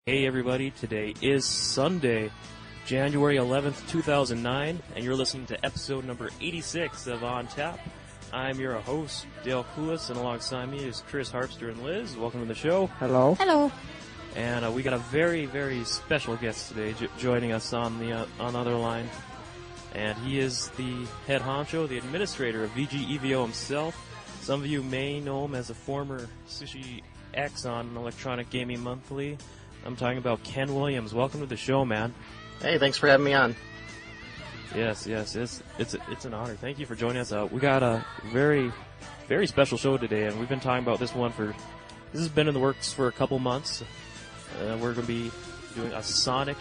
Hey everybody, today is Sunday, January 11th, 2009, and you're listening to episode number 86 of On Tap. I'm your host, Dale Coulis, and alongside me is Chris Harpster and Lyzz. Welcome to the show. Hello. Hello. And we got a very, very special guest today joining us on the other line. And he is the head honcho, the administrator of VGevo himself. Some of you may know him as a former Sushi-X on Electronic Gaming Monthly. I'm talking about Ken Williams. Welcome to the show, man. Hey, thanks for having me on. Yes, it's an honor. Thank you for joining us. We got a very, very special show today, and we've been talking about this one this has been in the works for a couple months. We're going to be doing a Sonic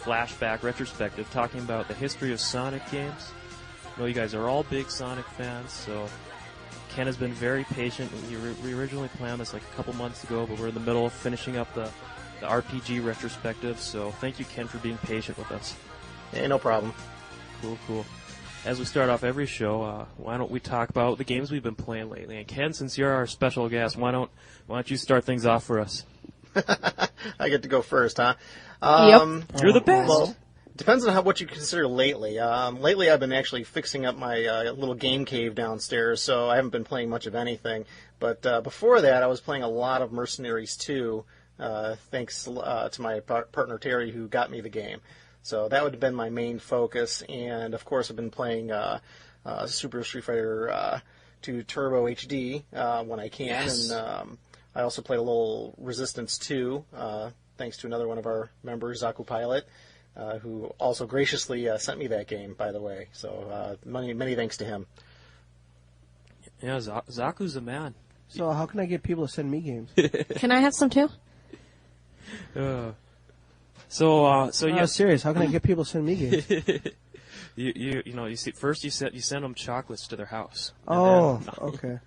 flashback retrospective, talking about the history of Sonic games. I know you guys are all big Sonic fans, so Ken has been very patient. We originally planned this like a couple months ago, but we're in the middle of finishing up the RPG retrospective, so thank you, Ken, for being patient with us. Hey, no problem. Cool. As we start off every show, why don't we talk about the games we've been playing lately? And Ken, since you're our special guest, why don't you start things off for us? I get to go first, huh? Yep. You're the best. Well, depends on what you consider lately. Lately, I've been actually fixing up my little game cave downstairs, so I haven't been playing much of anything. But before that, I was playing a lot of Mercenaries 2, thanks to my partner Terry, who got me the game. So that would have been my main focus, and of course I've been playing Super Street Fighter 2 Turbo HD when I can, yes. And I also played a little Resistance 2, thanks to another one of our members, Zaku Pilot, who also graciously sent me that game, by the way. So many thanks to him. Yeah, Zaku's a man. So how can I get people to send me games? Can I have some too? So yeah, serious. How can I get people to send me games? you see, first you send them chocolates to their house. Oh, okay.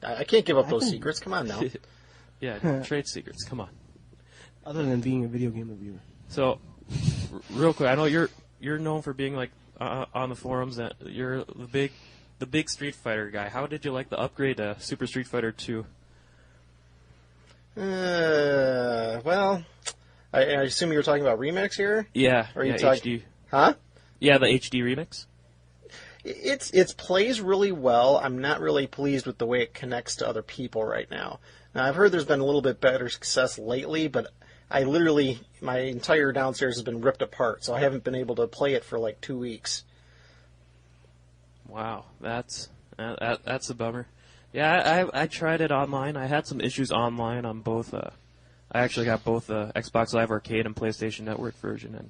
I can't give up those secrets. Come on now. Yeah, trade secrets. Come on. Other than being a video game reviewer. So, real quick, I know you're known for being like on the forums that you're the big Street Fighter guy. How did you like the upgrade to Super Street Fighter 2? Well, I assume you were talking about remix here? Yeah, Or you HD. Huh? Yeah, the HD remix. It plays really well. I'm not really pleased with the way it connects to other people right now. Now, I've heard there's been a little bit better success lately, but my entire downstairs has been ripped apart, so I haven't been able to play it for like 2 weeks. Wow, that's a bummer. Yeah, I tried it online. I had some issues online on both. I actually got both the Xbox Live Arcade and PlayStation Network version, and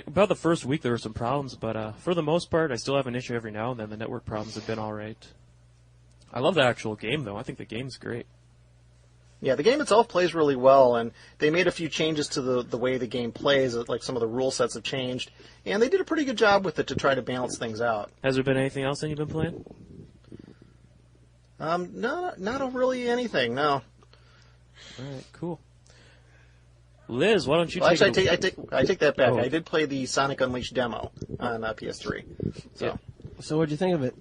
about the first week there were some problems, but for the most part, I still have an issue every now and then. The network problems have been all right. I love the actual game, though. I think the game's great. Yeah, the game itself plays really well, and they made a few changes to the way the game plays. Like some of the rule sets have changed, and they did a pretty good job with it to try to balance things out. Has there been anything else that you've been playing? No, not really anything. No. All right, cool. Lyzz, why don't you Well, take actually, it? I take that back. Oh. I did play the Sonic Unleashed demo on PS3. So. Yeah. So what'd you think of it?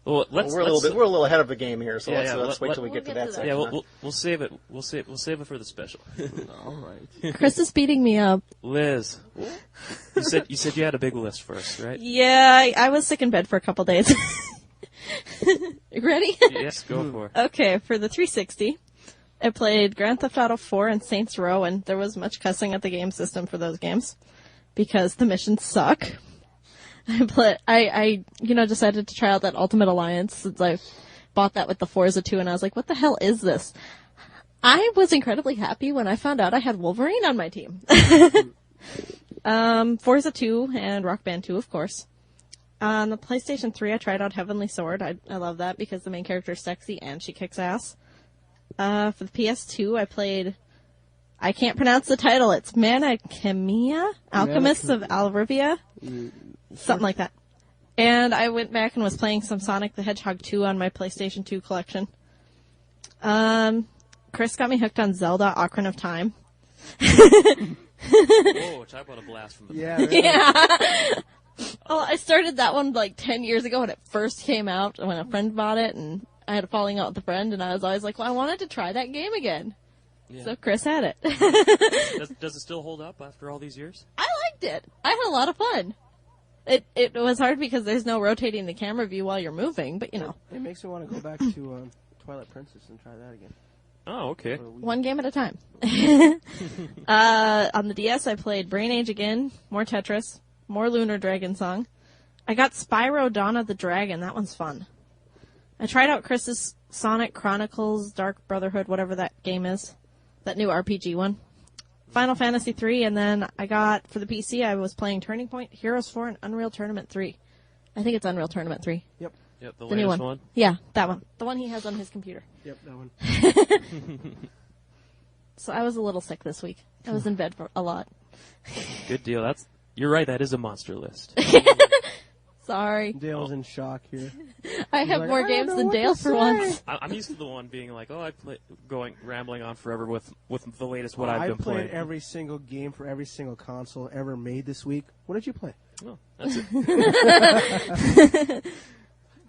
Well, we're a little ahead of the game here, so Yeah, let's wait till we get to that section. Yeah, we'll save it. We'll save it for the special. All right. Chris is beating me up. Lyzz, you said you had a big list for us, right? Yeah, I was sick in bed for a couple days. Ready? Yes, go for it. Okay, for the 360, I played Grand Theft Auto 4 and Saints Row, and there was much cussing at the game system for those games because the missions suck. I decided to try out that Ultimate Alliance since I bought that with the Forza 2, and I was like, what the hell is this? I was incredibly happy when I found out I had Wolverine on my team. Forza 2 and Rock Band 2, of course. On the PlayStation 3, I tried out Heavenly Sword. I love that because the main character is sexy and she kicks ass. For the PS2, I played... I can't pronounce the title. It's Mana Khemia? Alchemists of Alrivia? Something like that. And I went back and was playing some Sonic the Hedgehog 2 on my PlayStation 2 collection. Chris got me hooked on Zelda Ocarina of Time. Whoa, talk about a blast from the past. Yeah. Well, I started that one like 10 years ago when it first came out, when a friend bought it, and I had a falling out with a friend, and I was always like, well, I wanted to try that game again. Yeah. So Chris had it. Does it still hold up after all these years? I liked it. I had a lot of fun. It was hard because there's no rotating the camera view while you're moving, but you know. It makes me want to go back to Twilight Princess and try that again. Oh, okay. One game at a time. On the DS, I played Brain Age again, more Tetris, more Lunar Dragon Song. I got Spyro Dawn of the Dragon. That one's fun. I tried out Chris's Sonic Chronicles, Dark Brotherhood, whatever that game is. That new RPG one. Final Fantasy 3, and then I got, for the PC, I was playing Turning Point, Heroes 4, and Unreal Tournament 3. I think it's Unreal Tournament 3. Yep. Yep, the The new latest one. one. Yeah, that one. The one he has on his computer. Yep, that one. So I was a little sick this week. I was in bed for a lot. Good deal. You're right. That is a monster list. Sorry. Dale's in shock here. I have like, more "I don't games know than what Dale to for say." once. I'm used to the one being like, oh, rambling on forever with the latest what I've been played playing. every single game for every single console ever made this week. What did you play? Oh, that's it.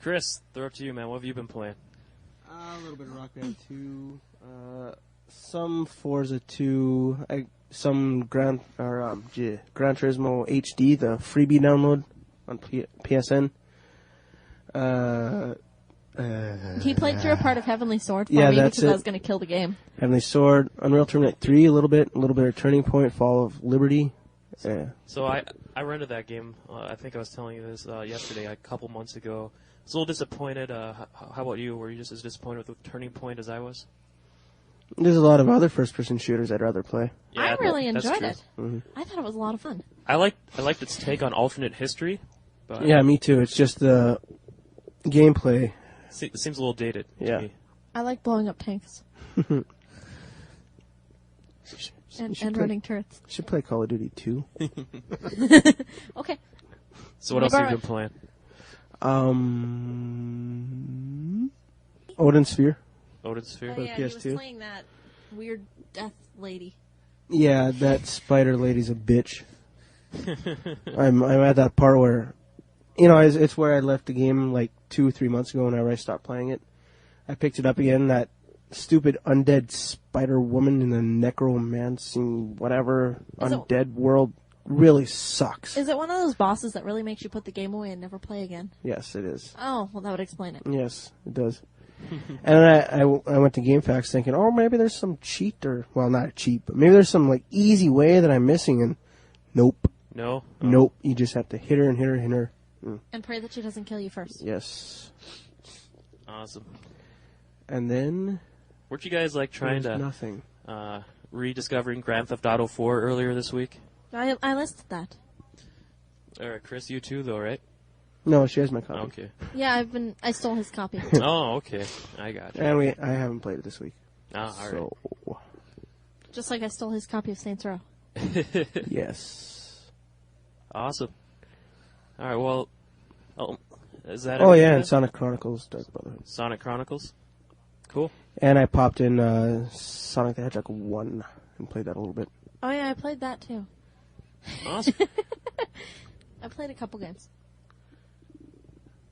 Chris, throw it to you, man. What have you been playing? A little bit of Rock Band 2, some Forza 2, some Gran Turismo HD, the freebie download on PSN. He played through a part of Heavenly Sword for Yeah, me that's because I it. was going to kill the game. Heavenly Sword, Unreal Tournament 3 a little bit of Turning Point, Fall of Liberty. Yeah. So I rented that game. I think I was telling you this yesterday, a couple months ago. I was a little disappointed. How about you? Were you just as disappointed with Turning Point as I was? There's a lot of other first-person shooters I'd rather play. Yeah, I really that's enjoyed true. it. Mm-hmm. I thought it was a lot of fun. I liked its take on alternate history. But Yeah, me too. It's just the gameplay. it seems a little dated Yeah. to me. I like blowing up tanks You and should running turrets. should play Call of Duty 2. Okay. So what else have you been playing? Odin Sphere. Odin Sphere? Oh, yeah, he was PS2. playing that weird death lady. Yeah, that spider lady's a bitch. I'm at that part where, it's where I left the game like 2 or 3 months ago whenever I stopped playing it. I picked it up again, that stupid undead spider woman in the necromancing whatever Is it- undead world really sucks. Is it one of those bosses that really makes you put the game away and never play again? Yes, it is. Oh, well, that would explain it. Yes, it does. And then I went to GameFAQs thinking, oh, maybe there's some cheat well, not a cheat, but maybe there's some like easy way that I'm missing, and nope. No? Nope. You just have to hit her and hit her and hit her. And pray that she doesn't kill you first. Yes. Awesome. And then Weren't you guys like trying there's to nothing. rediscovering Grand Theft Auto 4 earlier this week? I listed that. Chris, you too, though, right? No, she has my copy. Okay. Yeah, I stole his copy. Oh, okay. I got you. And I haven't played it this week. Ah, all right. So Just like I stole his copy of Saints Row. yes. Awesome. All right, well, is that Oh everything yeah, then? and Sonic Chronicles Dark Brotherhood. Sonic Chronicles? Cool. And I popped in Sonic the Hedgehog 1 and played that a little bit. Oh, yeah, I played that, too. Awesome. I played a couple games.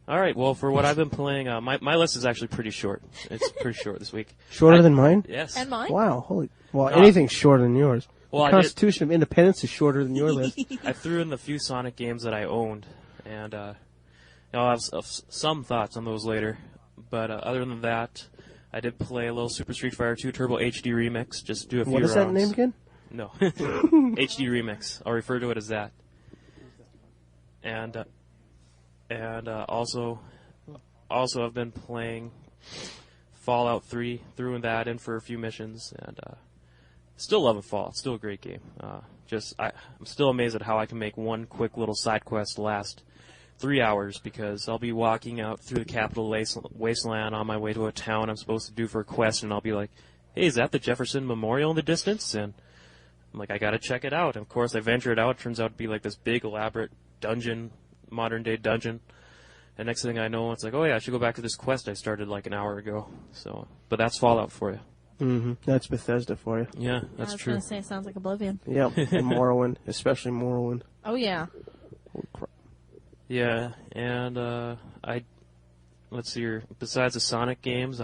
All right, well, for what I've been playing, my list is actually pretty short. It's pretty short this week. Shorter than mine? Yes. And mine? Wow, holy. Well, anything's shorter than yours. Well, the I did- Constitution of Independence is shorter than your list. I threw in the few Sonic games that I owned, and I'll have some thoughts on those later. But other than that, I did play a little Super Street Fighter 2 Turbo HD Remix, just do a few What is rounds. that name again? No. HD Remix. I'll refer to it as that. And also I've been playing Fallout 3, threw that in for a few missions, and still loving Fallout. Still a great game. I'm still amazed at how I can make one quick little side quest last 3 hours, because I'll be walking out through the capital wasteland on my way to a town I'm supposed to do for a quest, and I'll be like, hey, is that the Jefferson Memorial in the distance? And I'm like, I gotta check it out. And of course, I venture it out. It turns out to be like this big, elaborate dungeon, modern-day dungeon. And next thing I know, it's like, oh yeah, I should go back to this quest I started like an hour ago. So, but that's Fallout for you. Mm-hmm. That's Bethesda for you. Yeah, I that's was true. going to say, it sounds like Oblivion. Yep, and Morrowind, especially Morrowind. Oh, yeah. Holy crap. Yeah, and let's see here. Besides the Sonic games,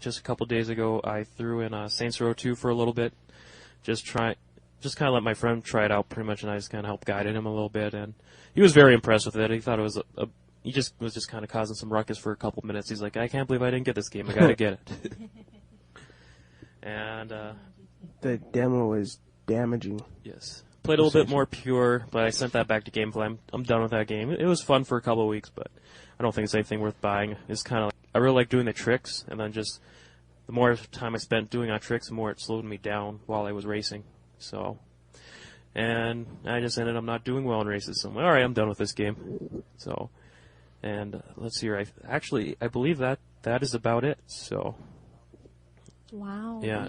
just a couple days ago, I threw in Saints Row 2 for a little bit. Just kind of let my friend try it out pretty much, and I just kind of helped guided him a little bit, and he was very impressed with it. He thought it was he just was just kind of causing some ruckus for a couple minutes. He's like, I can't believe I didn't get this game. I gotta get it. And The demo is damaging. yes, played a little bit more pure, but I sent that back to Gameplay. I'm done with that game. It was fun for a couple of weeks, but I don't think it's anything worth buying. It's kind of like, I really like doing the tricks, and then just the more time I spent doing on tricks, the more it slowed me down while I was racing. So, and I just ended up not doing well in races. So I'm like, all right, I'm done with this game. So, and let's see here. I believe that is about it. So, Wow. yeah,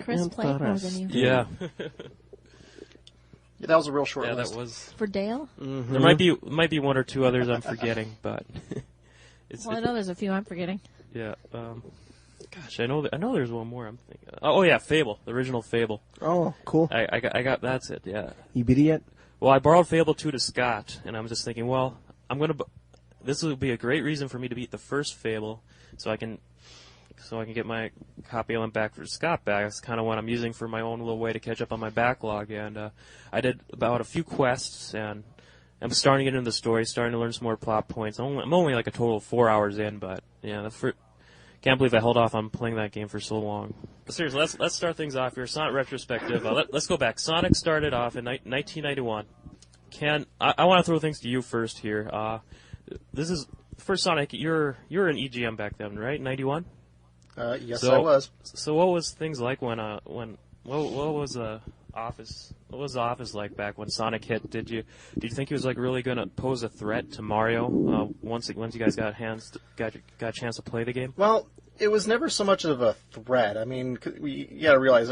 Chris played more than you. yeah, Yeah, that was a real short yeah. list. That was. For Dale? Mm-hmm. There might be one or two others I'm forgetting, but Well, I know there's a few I'm forgetting. yeah. Gosh, I know there's one more I'm thinking. Oh yeah, Fable, the original Fable. Oh, cool. I got that's it. Yeah. You beat it yet? Well, I borrowed Fable 2 to Scott, and I'm just thinking, well, this will be a great reason for me to beat the first Fable, so I can get my copy of them back for Scott back. That's kind of what I'm using for my own little way to catch up on my backlog. And I did about a few quests, and I'm starting to get into the story, starting to learn some more plot points. I'm only like a total of 4 hours in, but yeah, can't believe I held off on playing that game for so long. But seriously, let's start things off here. Sonic Retrospective. Let's go back. Sonic started off in 1991. I want to throw things to you first here. This is first Sonic. You're an EGM back then, right? 91. Yes, I was. So what was things like what was the office like back when Sonic hit? Did you think he was like really going to pose a threat to Mario once you guys got a chance to play the game? Well, it was never so much of a threat. I mean, you got to realize,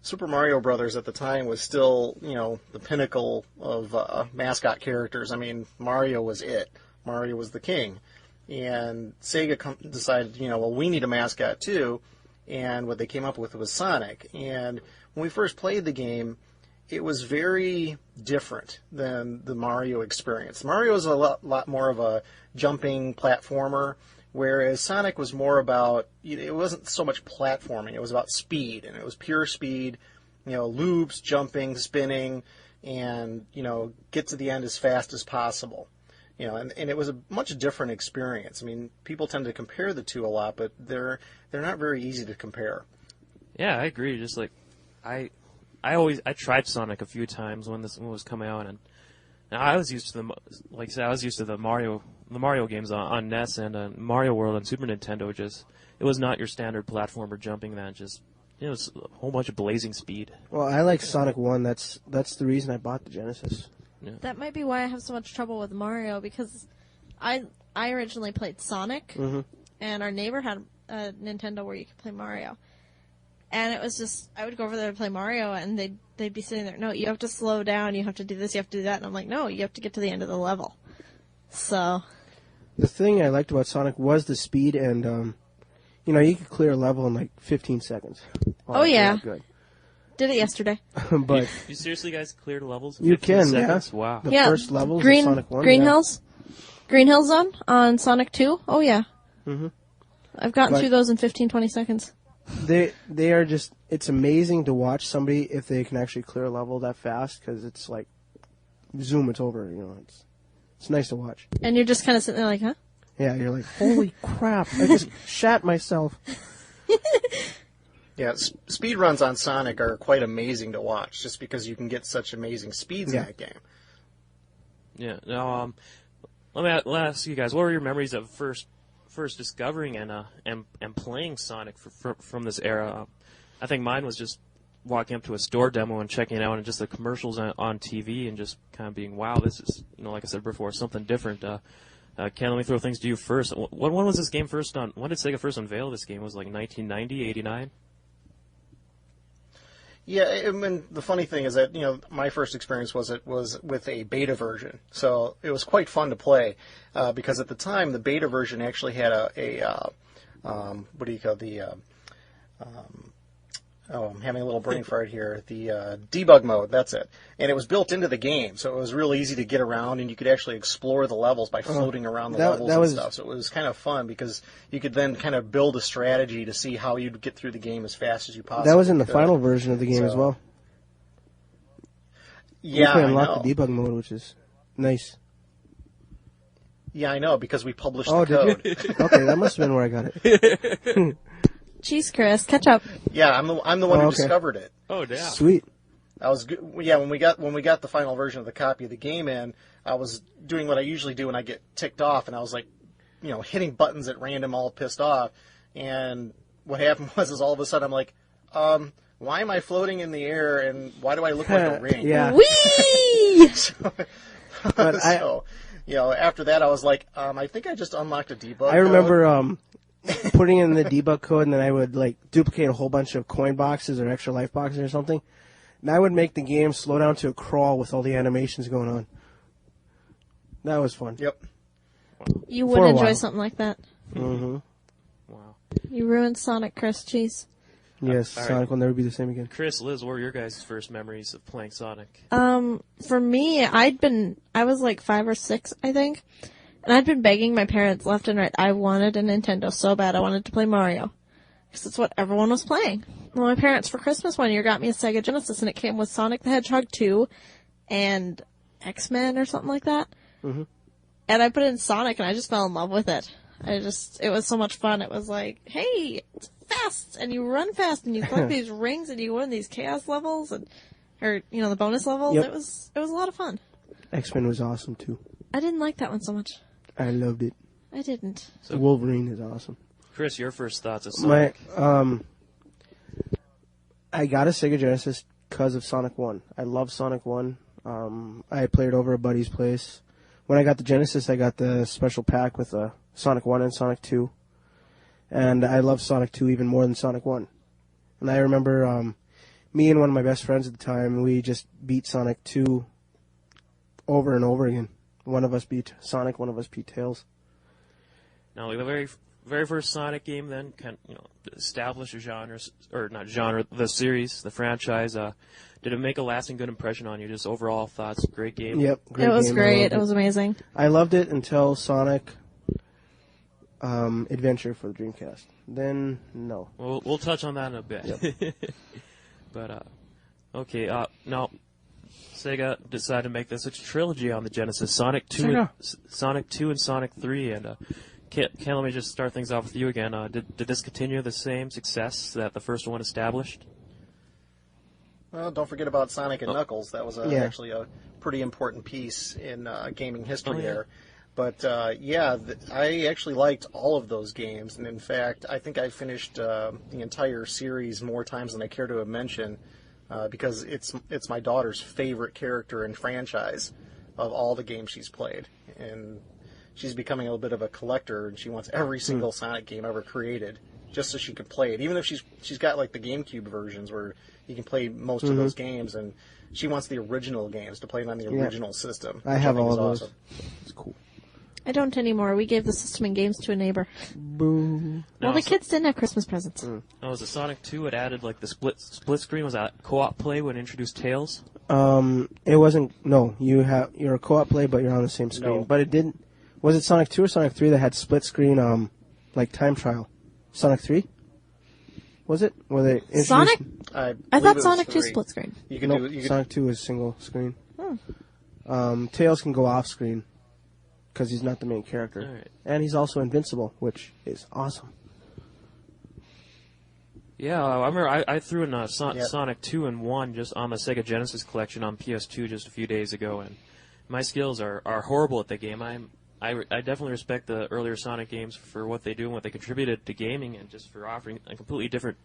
Super Mario Brothers at the time was still, the pinnacle of mascot characters. I mean, Mario was it. Mario was the king. And Sega decided, we need a mascot too. And what they came up with was Sonic. And when we first played the game, it was very different than the Mario experience. Mario was a lot more of a jumping platformer, whereas Sonic was more about, it wasn't so much platforming, it was about speed, and it was pure speed, loops, jumping, spinning, and, get to the end as fast as possible. And it was a much different experience. I mean, people tend to compare the two a lot, but they're not very easy to compare. Yeah, I agree. Just like I tried Sonic a few times when this one was coming out, and I was used to the Mario games on NES and Mario World on Super Nintendo. It was not your standard platformer jumping. That it was a whole bunch of blazing speed. Well, I like Sonic 1. That's the reason I bought the Genesis. Yeah. That might be why I have so much trouble with Mario, because I originally played Sonic, and our neighbor had a Nintendo where you could play Mario. And it was just, I would go over there to play Mario, and they'd be sitting there, no, you have to slow down, you have to do this, you have to do that. And I'm like, no, you have to get to the end of the level. So. The thing I liked about Sonic was the speed, and, you could clear a level in like 15 seconds. Oh, yeah. Good. Did it yesterday. But You seriously guys cleared levels in you 15 can, seconds? yeah. Wow. The Yeah, first levels Green, of Sonic 1. Green yeah. Hills? Green Hill Zone on Sonic 2? Oh, yeah. Mm-hmm. I've gotten through those in 15, 20 seconds. They are just, it's amazing to watch somebody if they can actually clear a level that fast, because it's like, zoom, it's over, it's nice to watch. And you're just kind of sitting there like, huh? Yeah, you're like, holy crap, I just shat myself. Yeah, speed runs on Sonic are quite amazing to watch, just because you can get such amazing speeds in that game. Yeah. Now, let me ask you guys, what were your memories of first discovering and playing Sonic from this era? I think mine was just walking up to a store demo and checking it out, and just the commercials on TV, and just kind of being, wow, this is, like I said before, something different. Ken, let me throw things to you first. When was this game first on? When did Sega first unveil this game? Was it like 1990, 89? Yeah, I mean, the funny thing is that, my first experience was with a beta version. So it was quite fun to play, because at the time the beta version actually had Oh, I'm having a little brain fart here. The debug mode, that's it. And it was built into the game, so it was real easy to get around, and you could actually explore the levels by floating around the levels and stuff. So it was kind of fun because you could then kind of build a strategy to see how you'd get through the game as fast as you possibly could. That was in the final version of the game as well. Yeah, you can unlock the debug mode, which is nice. Yeah, I know, because we published the code. Did you? Okay, that must have been where I got it. Jeez, Chris, catch up. Yeah, I'm the one who discovered it. Oh, damn. Sweet. I was when we got the final version of the copy of the game in, I was doing what I usually do when I get ticked off, and I was like, hitting buttons at random, all pissed off. And what happened was all of a sudden I'm like, why am I floating in the air, and why do I look like a ring? Yeah. Whee! After that I was like, I think I just unlocked a debug. I remember putting in the debug code, and then I would duplicate a whole bunch of coin boxes or extra life boxes or something, and I would make the game slow down to a crawl with all the animations going on. That was fun. Yep. You would enjoy something like that. Mm-hmm. Wow. You ruined Sonic, Chris. Jeez. Yes, Sonic will never be the same again. Chris, Liz, what were your guys' first memories of playing Sonic? For me, I was like 5 or 6, I think. And I'd been begging my parents left and right. I wanted a Nintendo so bad. I wanted to play Mario. Because that's what everyone was playing. Well, my parents for Christmas one year got me a Sega Genesis, and it came with Sonic the Hedgehog 2 and X-Men or something like that. Mm-hmm. And I put in Sonic, and I just fell in love with it. It was so much fun. It was like, hey, it's fast, and you run fast, and you collect these rings, and you win these chaos levels, or the bonus levels. Yep. It was a lot of fun. X-Men was awesome, too. I didn't like that one so much. I loved it. I didn't. So Wolverine is awesome. Chris, your first thoughts of Sonic? I got a Sega Genesis because of Sonic 1. I love Sonic 1. I played it over a buddy's place. When I got the Genesis, I got the special pack with Sonic 1 and Sonic 2. And I love Sonic 2 even more than Sonic 1. And I remember me and one of my best friends at the time, we just beat Sonic 2 over and over again. One of us beat Sonic, one of us beat Tails. Now, the very first Sonic game then established a genre, or not genre, the series, the franchise. Did it make a lasting good impression on you? Just overall thoughts? Great game? Yep, great game. It was great. It was amazing. I loved it until Sonic Adventure for the Dreamcast. Then, no. We'll touch on that in a bit. Yep. But, okay, now, Sega decided to make this a trilogy on the Genesis, Sonic 2 and Sonic 3, and Ken, let me just start things off with you again. Did this continue the same success that the first one established? Well, don't forget about Sonic and Knuckles. That was actually a pretty important piece in gaming history there. But, I actually liked all of those games, and in fact, I think I finished the entire series more times than I care to mention. Because it's my daughter's favorite character and franchise of all the games she's played, and she's becoming a little bit of a collector, and she wants every single Sonic game ever created just so she can play it. Even if she's got like the GameCube versions where you can play most of those games, and she wants the original games to play it on the original system. I have all of those. Awesome. It's cool. I don't anymore. We gave the system and games to a neighbor. Boo. Well, the kids didn't have Christmas presents. Oh, was the Sonic 2? It added like the split screen. Was that co-op play when it introduced Tails? It wasn't. No, you're a co-op play, but you're on the same screen. No. But it didn't. Was it Sonic 2 or Sonic 3 that had split screen? Like time trial. Sonic 3. Was it? Were they introduced? Sonic? I thought Sonic 2 split screen. Sonic 2 is single screen. Tails can go off screen because he's not the main character, right. And he's also invincible, which is awesome. Yeah, I remember I threw in Sonic 2 and 1 just on the Sega Genesis collection on PS2 just a few days ago, and my skills are horrible at the game. I definitely respect the earlier Sonic games for what they do and what they contributed to gaming, and just for offering a completely different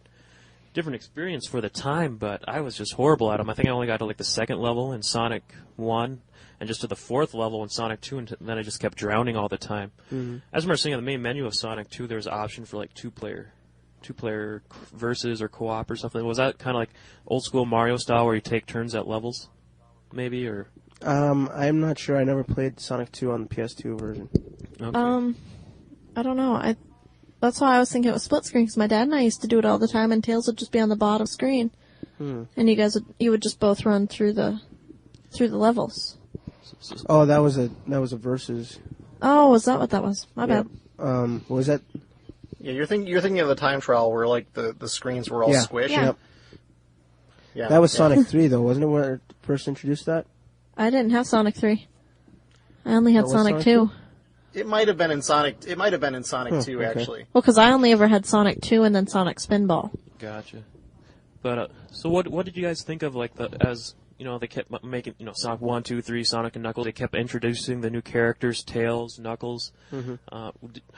experience for the time, but I was just horrible at them. I think I only got to like the second level in Sonic 1 and just to the fourth level in Sonic 2, and then I just kept drowning all the time. Mm-hmm. I just remember seeing on the main menu of Sonic 2 there was an option for like two-player versus or co-op or something. Was that kind of like old school Mario style where you take turns at levels, maybe, or? I'm not sure. I never played Sonic 2 on the PS2 version. Okay. I don't know. That's why I was thinking it was split screen, because my dad and I used to do it all the time, and Tails would just be on the bottom screen. And you would just both run through the levels. Oh, that was a versus. Oh, was that what that was? My bad. What was that? Yeah, you're thinking of the time trial where like the screens were all squished. Yeah. Yep. Yeah. That was Sonic 3 though, wasn't it? Where it first introduced that? I didn't have Sonic 3. I only had was Sonic Sonic 2. It might have been in Sonic 2 okay. actually. Well, because I only ever had Sonic 2 and then Sonic Spinball. Gotcha. But so what did you guys think of like as you know they kept making Sonic 1, 2, 3, Sonic and Knuckles. They kept introducing the new characters, Tails, Knuckles. How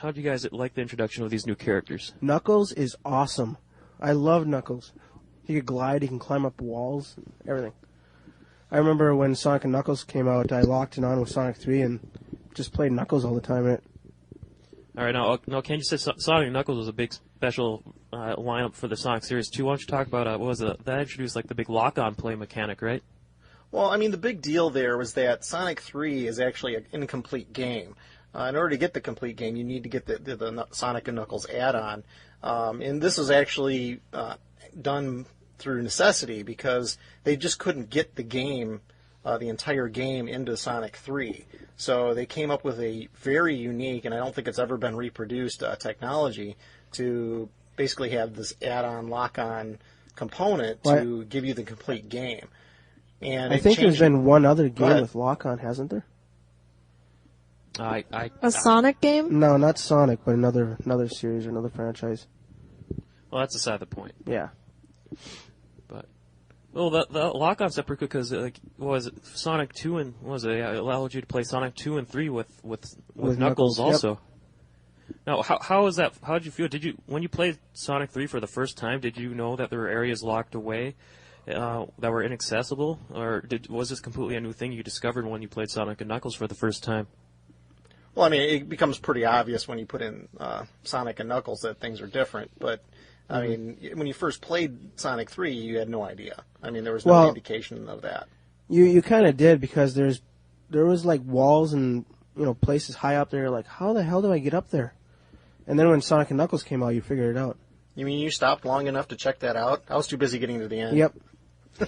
did you guys like the introduction of these new characters? Knuckles is awesome. I love Knuckles. He could glide, he can climb up walls, everything. I remember when Sonic and Knuckles came out, I locked it on with Sonic 3 and just played Knuckles all the time in it. All right, now Ken, you said Sonic and Knuckles was a big special lineup for the Sonic series too. Why don't you talk about what was it? That introduced like the big lock-on play mechanic, right? Well, I mean, the big deal there was that Sonic 3 is actually an incomplete game. In order to get the complete game, you need to get the Sonic and Knuckles add-on. And this was actually done through necessity because they just couldn't get the game, the entire game, into Sonic 3. So they came up with a very unique, and I don't think it's ever been reproduced, technology to basically have this add-on, lock-on component to give you the complete game. And I think there's been one other game with lock-on, hasn't there? A Sonic game? No, not Sonic, but another series or another franchise. Well, that's aside the point. Yeah. But the lock-on's separate because Sonic 2 and it allowed you to play Sonic 2 and 3 with Knuckles also. Yep. Now, how is that? How did you feel? When you played Sonic 3 for the first time, did you know that there were areas locked away that were inaccessible, or was this completely a new thing you discovered when you played Sonic and Knuckles for the first time? Well, I mean, it becomes pretty obvious when you put in Sonic and Knuckles that things are different, but I mean, when you first played Sonic 3, you had no idea. I mean, there was no indication of that. You kind of did because there was like walls and places high up there. Like, how the hell do I get up there? And then when Sonic and Knuckles came out, you figured it out. You mean you stopped long enough to check that out? I was too busy getting to the end. Yep.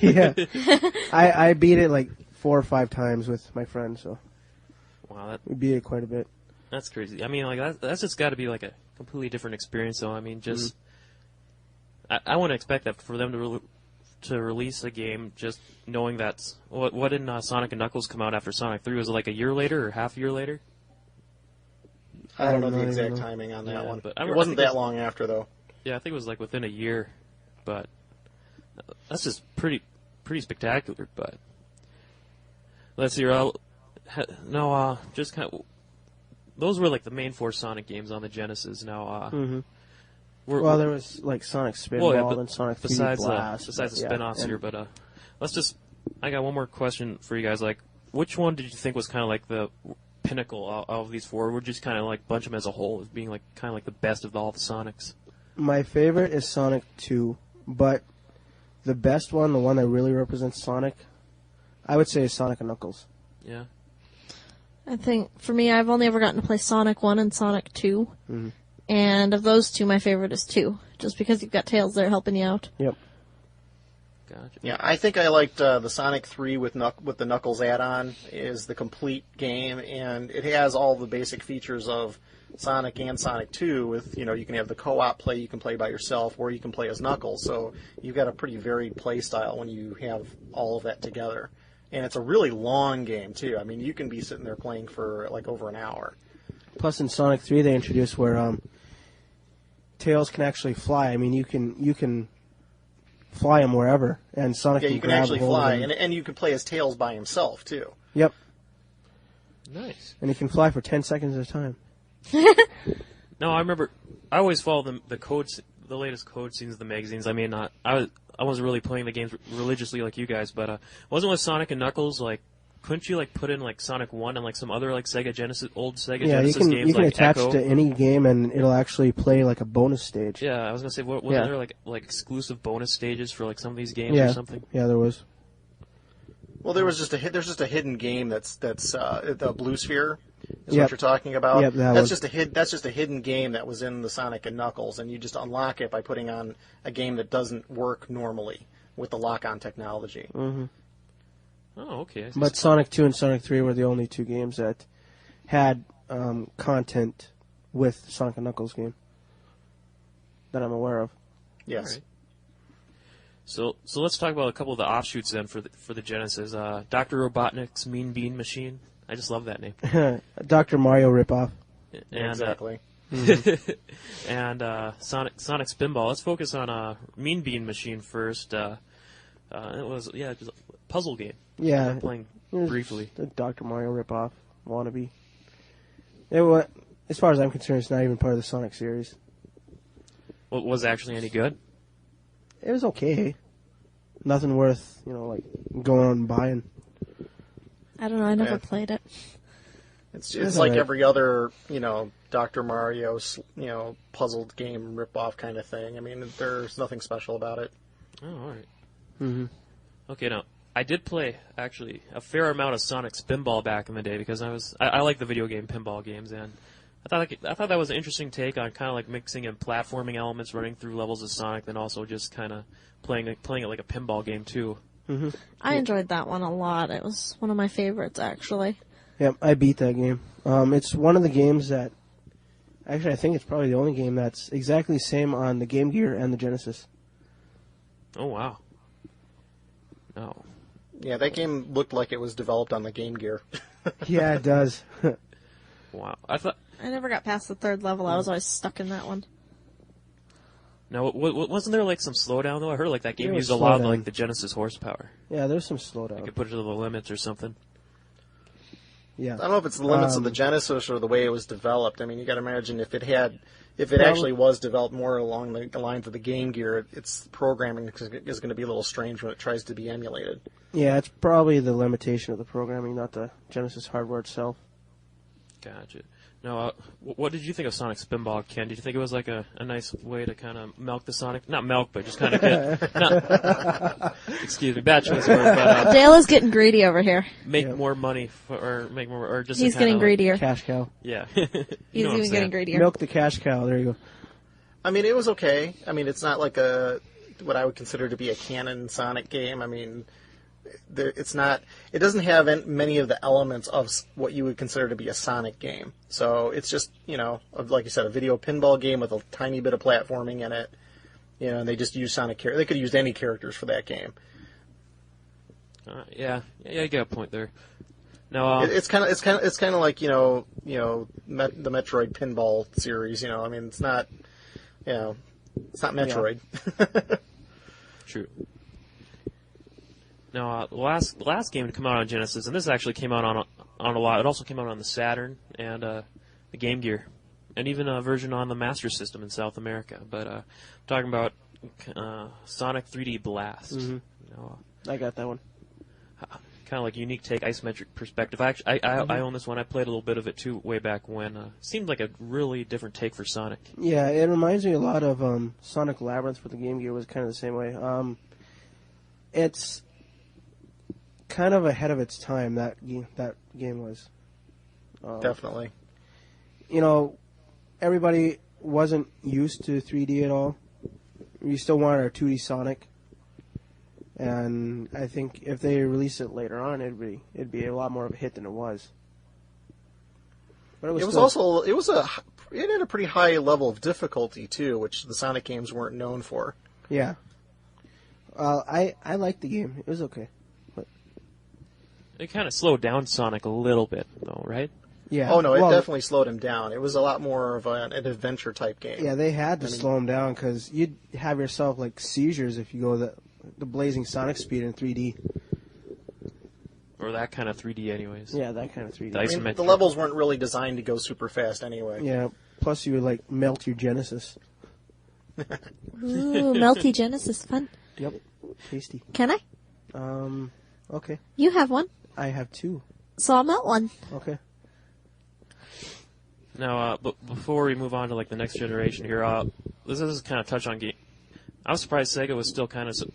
Yeah. I beat it like 4 or 5 times with my friend, so wow, we beat it quite a bit. That's crazy. I mean, like that's just got to be like a completely different experience. So I mean, just I wouldn't expect that for them to release a game just knowing that. What did Sonic and Knuckles come out after Sonic 3? Was it like a year later or half a year later? I don't know the exact timing on that one. But it wasn't that long after, though. Yeah, I think it was like within a year. But that's just pretty spectacular. But let's see. Just kind of. Those were like the main 4 Sonic games on the Genesis. Now, well, there was like Sonic Spinball and Sonic 3D Blast. Besides the spin-offs here, but I got one more question for you guys. Like, which one did you think was kind of like the pinnacle of these 4? We're just kind of like bunch them as a whole as being like kind of like the best of all the Sonics. My favorite is Sonic 2, but the best one, the one that really represents Sonic, I would say is Sonic and Knuckles. Yeah. I think, for me, I've only ever gotten to play Sonic 1 and Sonic 2. And of those 2, my favorite is 2. Just because you've got Tails there helping you out. Yep. Gotcha. Yeah, I think I liked the Sonic 3 with the Knuckles add-on is the complete game, and it has all the basic features of Sonic and Sonic 2 with, you can have the co-op play, you can play by yourself, or you can play as Knuckles. So you've got a pretty varied play style when you have all of that together. And it's a really long game, too. I mean, you can be sitting there playing for, like, over an hour. Plus, in Sonic 3, they introduced where Tails can actually fly. I mean, you can fly him wherever, and Sonic can grab hold of him. Yeah, you can actually fly, and you can play as Tails by himself, too. Yep. Nice. And he can fly for 10 seconds at a time. No, I remember, I always follow the latest code scenes of the magazines. I mean, I wasn't really playing the games religiously like you guys, but wasn't with Sonic and Knuckles, like, couldn't you, like, put in, like, Sonic 1 and, like, some other, like, old Sega Genesis games, you can like attach Echo? to any game, and it'll actually play, like, a bonus stage. Yeah, I was gonna say, wasn't there, like, exclusive bonus stages for, like, some of these games or something? Yeah, there was. Well, there's just a hidden game that's the Blue Sphere is Yep. what you're talking about. Yep, that's just a hidden game that was in the Sonic and Knuckles, and you just unlock it by putting on a game that doesn't work normally with the lock-on technology. Mm-hmm. Oh, okay. But Sonic 2 and Sonic 3 were the only two games that had content with Sonic and Knuckles game that I'm aware of. Yes. Right. So let's talk about a couple of the offshoots then for the Genesis. Dr. Robotnik's Mean Bean Machine. I just love that name. Dr. Mario ripoff. And, Exactly. and Sonic Spinball. Let's focus on Mean Bean Machine first. It was just a puzzle game. Yeah. I'm playing It was briefly. The Dr. Mario ripoff wannabe. It was, as far as I'm concerned, it's not even part of the Sonic series. Well, was it actually any good? It was okay. Nothing worth, like going out and buying. I don't know. I never Yeah. played it. It's That's like alright. every other, Dr. Mario, puzzled game ripoff kind of thing. I mean, there's nothing special about it. Oh, all right. Mm-hmm. Okay, now I did play actually a fair amount of Sonic Spinball back in the day because I like the video game pinball games, and I thought that was an interesting take on kind of like mixing in platforming elements, running through levels of Sonic, then also just kind of playing it like a pinball game too. Mm-hmm. I enjoyed that one a lot. It was one of my favorites, actually. Yep, I beat that game. It's one of the games that, actually, I think it's probably the only game that's exactly the same on the Game Gear and the Genesis. Oh wow! No, Yeah, that game looked like it was developed on the Game Gear. Yeah, it does. wow! I thought. I never got past the third level. I was always stuck in that one. Now, wasn't there like some slowdown though? I heard like that game There was used a lot of slowdown. like the Genesis horsepower. Yeah, there's some You slowdown. could put it to the limits or something. Yeah. I don't know if it's the limits of the Genesis or the way it was developed. I mean, you got to imagine if it actually was developed more along the lines of the Game Gear, its programming is going to be a little strange when it tries to be emulated. Yeah, it's probably the limitation of the programming, not the Genesis hardware itself. Gotcha. Now, what did you think of Sonic Spinball, Ken? Did you think it was like a nice way to kind of milk the Sonic? Not milk, but just kind of get. Excuse me, bad choice of word, but Dale is getting greedy over here. make Yep. more money or make more, or just He's to kinda getting greedier. Cash cow. Yeah, He's You know what I'm even saying. getting greedier. Milk the cash cow. There you go. I mean, it was okay. I mean, it's not like what I would consider to be a canon Sonic game. I mean, it's not. It doesn't have many of the elements of what you would consider to be a Sonic game. So it's just, like you said, a video pinball game with a tiny bit of platforming in it. And they just use Sonic characters. They could have used any characters for that game. Yeah, you got a point there. Now, It's kind of like the Metroid pinball series. I mean, it's not. It's not Metroid. true. Now, the last game to come out on Genesis, and this actually came out on a lot. It also came out on the Saturn and the Game Gear, and even a version on the Master System in South America. But I'm talking about Sonic 3D Blast. Mhm. I got that one. Kind of like unique take, isometric perspective. I own this one. I played a little bit of it too way back when. Seemed like a really different take for Sonic. Yeah, it reminds me a lot of Sonic Labyrinth for the Game Gear was kind of the same way. It's kind of ahead of its time, that game was. Definitely. Everybody wasn't used to 3D at all. We still wanted our 2D Sonic. And I think if they released it later on, it'd be a lot more of a hit than it was. But it had a pretty high level of difficulty too, which the Sonic games weren't known for. Yeah. I liked the game. It was okay. But It kind of slowed down Sonic a little bit, though, right? yeah. Oh no, it Well, definitely slowed him down. It was a lot more of an adventure type game. Yeah, they had to slow him down because you'd have yourself like seizures if you go the blazing Sonic speed in 3D. Or that kind of 3D, anyways. Yeah, that kind of 3D. The I mean, isometric. the levels weren't really designed to go super fast anyway. Yeah. Plus, you would like melt your Genesis. Ooh, melty Genesis, fun. Yep. Tasty. Can I? Okay. You have one, I have two. so I'll melt one. Okay. Now, but before we move on to like the next generation here, this is kind of touch on I was surprised Sega was still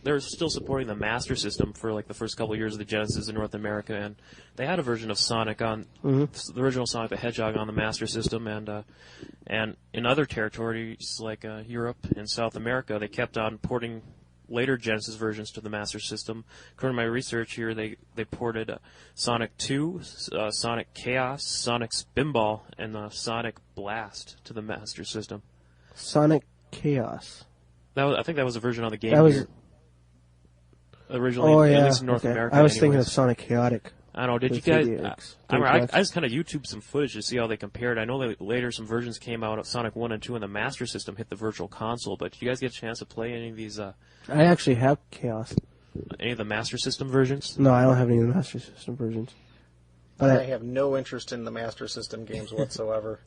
they were still supporting the Master System for like the first couple of years of the Genesis in North America, and they had a version of Sonic on the original Sonic the Hedgehog on the Master System, and in other territories like Europe and South America, they kept on porting later Genesis versions to the Master System. According to my research here, they ported Sonic 2, Sonic Chaos, Sonic Spinball, and Sonic Blast to the Master System. Sonic Chaos. I think that was a version on the Game That was Gear. Originally, at least in North America. I was thinking anyways. of Sonic Chaotic. I don't know. Did you guys? I just kind of YouTubed some footage to see how they compared. I know that later some versions came out of Sonic 1 and 2 and the Master System hit the Virtual Console. But did you guys get a chance to play any of these? I actually have Chaos. Any of the Master System versions? No, I don't have any of the Master System versions. But I have no interest in the Master System games whatsoever.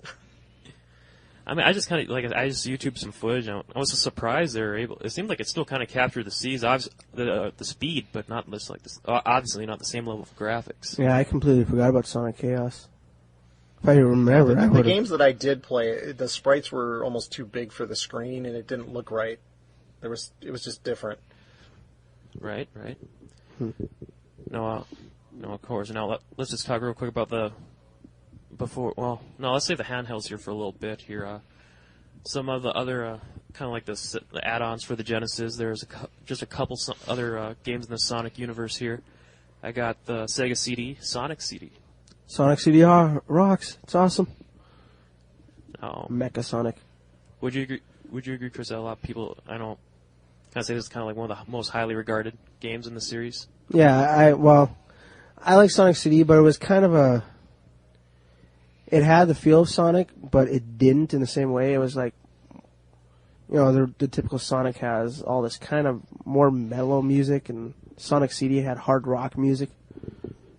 I mean, I just kind of I just YouTubed some footage. And I was so surprised they were able. It seemed like it still kind of captured the the speed, but not this obviously not the same level of graphics. Yeah, I completely forgot about Sonic Chaos. If I remember, The games that I did play, the sprites were almost too big for the screen, and it didn't look right. It was just different. Right. No, of course. Now let's just talk real quick about let's save the handhelds here for a little bit here. Some of the other kind of like the add-ons for the Genesis. There's just a couple other games in the Sonic universe here. I got the Sega CD, Sonic CD. Sonic CD rocks. It's awesome. Oh, Mecha Sonic. Would you agree, Chris? That a lot of people, I don't. Can I say this is kind of like one of the most highly regarded games in the series? Yeah, I like Sonic CD, but it was kind of it had the feel of Sonic, but it didn't in the same way. It was like, the typical Sonic has all this kind of more mellow music, and Sonic CD had hard rock music.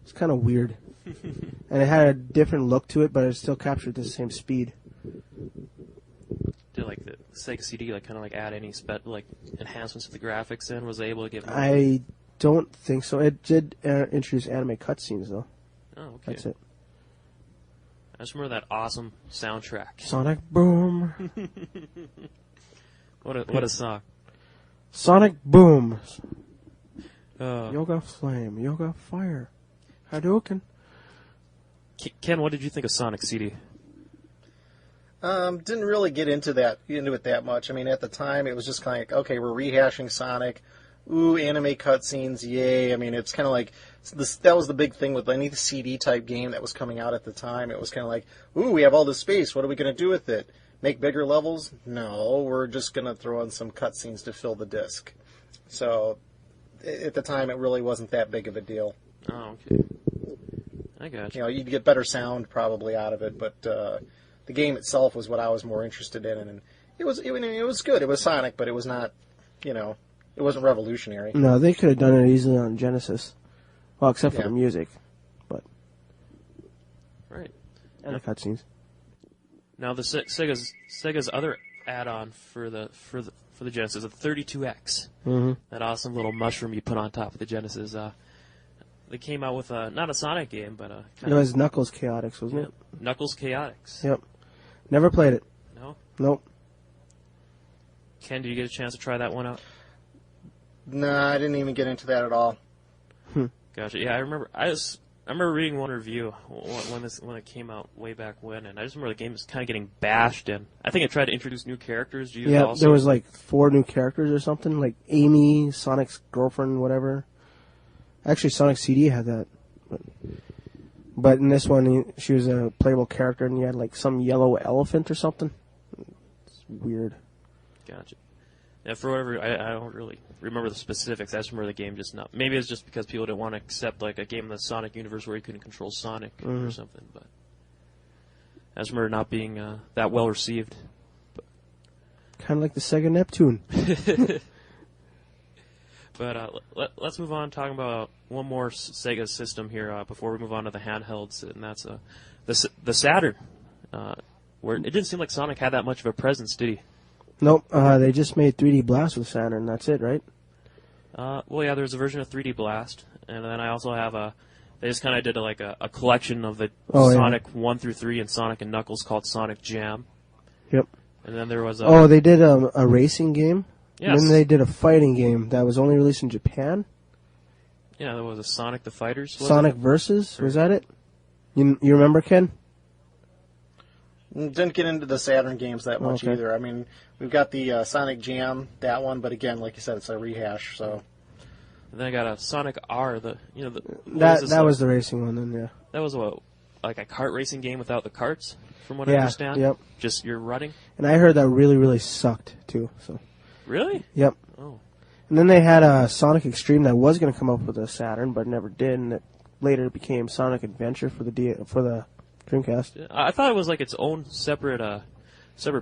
It's kind of weird. And it had a different look to it, but it still captured the same speed. Did like the Sega CD kind of add any enhancements to the graphics in? Was it able to get more? I don't think so. It did introduce anime cutscenes, though. Oh, okay. That's it. I just remember that awesome soundtrack. Sonic Boom. What a song. Sonic Boom. Uh, Yoga Flame. Yoga Fire. Hadouken. Ken, what did you think of Sonic CD? Didn't really get into it that much. I mean, at the time, it was just kind of like, okay, we're rehashing Sonic. Ooh, anime cutscenes, yay. I mean, it's kind of like, that was the big thing with any CD type game that was coming out at the time. It was kind of like, ooh, we have all this space. What are we going to do with it? Make bigger levels? No, we're just going to throw in some cutscenes to fill the disc. So, at the time, it really wasn't that big of a deal. Oh, okay. I got you. You'd get better sound probably out of it, but the game itself was what I was more interested in, and it was good. It was Sonic, but it was not, it wasn't revolutionary. No, they could have done it easily on Genesis. Well, except for the music, but right and the cutscenes. Now the Sega's other add-on for the Genesis, the 32X, that awesome little mushroom you put on top of the Genesis. They came out with not a Sonic game, but it was Knuckles Chaotix, wasn't it? Knuckles Chaotix. Yep. Never played it. No. Nope. Ken, did you get a chance to try that one out? No, I didn't even get into that at all. Gotcha. Yeah, I remember reading one review when it came out way back when, and I just remember the game was kind of getting bashed, and I think it tried to introduce new characters. There was 4 new characters or something, like Amy, Sonic's girlfriend, whatever. Actually, Sonic CD had that, but in this one, she was a playable character, and you had some yellow elephant or something. It's weird. Gotcha. Yeah, for whatever, I don't really remember the specifics. I just remember the game just not. Maybe it's just because people didn't want to accept a game in the Sonic universe where you couldn't control Sonic or something. But I just remember not being that well received. Kind of like the Sega Neptune. But let's move on talking about one more Sega system here before we move on to the handhelds, and that's the Saturn, where it didn't seem like Sonic had that much of a presence, did he? Nope. They just made 3D Blast with Saturn. That's it, right? Well, yeah, there's a version of 3D Blast, and then I also have they just kind of did a collection of the Sonic 1 through 3 and Sonic and Knuckles called Sonic Jam. Yep. And then there was they did a racing game Yes. And then they did a fighting game that was only released in Japan. Yeah, there was a Sonic the Fighters. Was Sonic it? Versus, was that it? You remember, Ken? Didn't get into the Saturn games that much Okay. either. I mean, we've got the Sonic Jam, that one, but again, like you said, it's a rehash. So And then I got a Sonic R. What That was the racing one, then, yeah. That was like a kart racing game without the karts, from what I Yeah, understand. yep. Just you're running. And I heard that really, really sucked, too. So, Really? yep. Oh. And then they had a Sonic Extreme that was going to come up with a Saturn, but never did, and it later became Sonic Adventure for the Dreamcast. Yeah, I thought it was like its own separate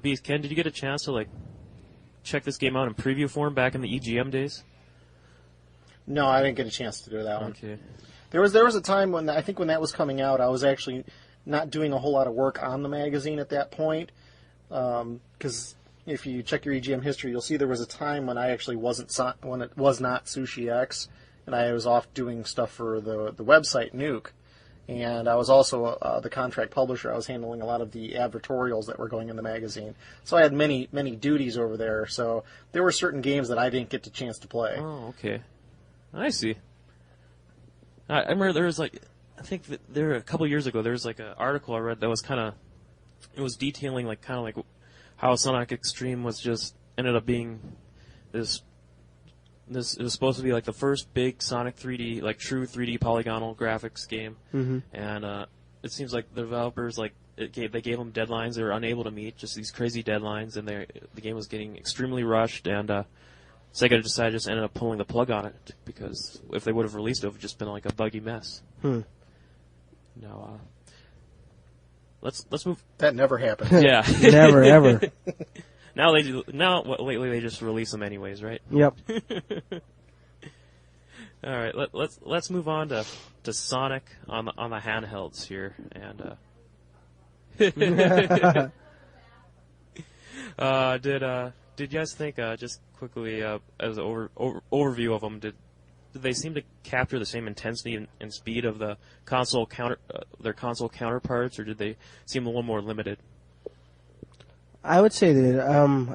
beast. Ken, did you get a chance to like check this game out in preview form back in the EGM days? no, I didn't get a chance to do that one. Okay. There was a time when I think when that was coming out, I was actually not doing a whole lot of work on the magazine at that point, because if you check your EGM history, you'll see there was a time when I actually when it was not Sushi-X, and I was off doing stuff for the website Nuke, and I was also the contract publisher. I was handling a lot of the advertorials that were going in the magazine, so I had many duties over there. So there were certain games that I didn't get the chance to play. Oh, okay. I see. I remember there was like, I think that a couple years ago, there was like an article I read that was it was detailing like how Sonic Extreme was just ended up being this it was supposed to be like the first big Sonic 3D, like true 3D polygonal graphics game. Mm-hmm. And it seems like the developers they gave them deadlines they were unable to meet, just these crazy deadlines, and the game was getting extremely rushed, and Sega decided just ended up pulling the plug on it, because if they would have released it, it would have just been like a buggy mess. Now, let's move. That never happened. Yeah, Never, ever. Lately they just release them anyways, right? Yep. All right, let's move on to Sonic on the handhelds here, and did you guys think just quickly as an overview of them, did they seem to capture the same intensity and speed of the their console counterparts, or did they seem a little more limited? I would say that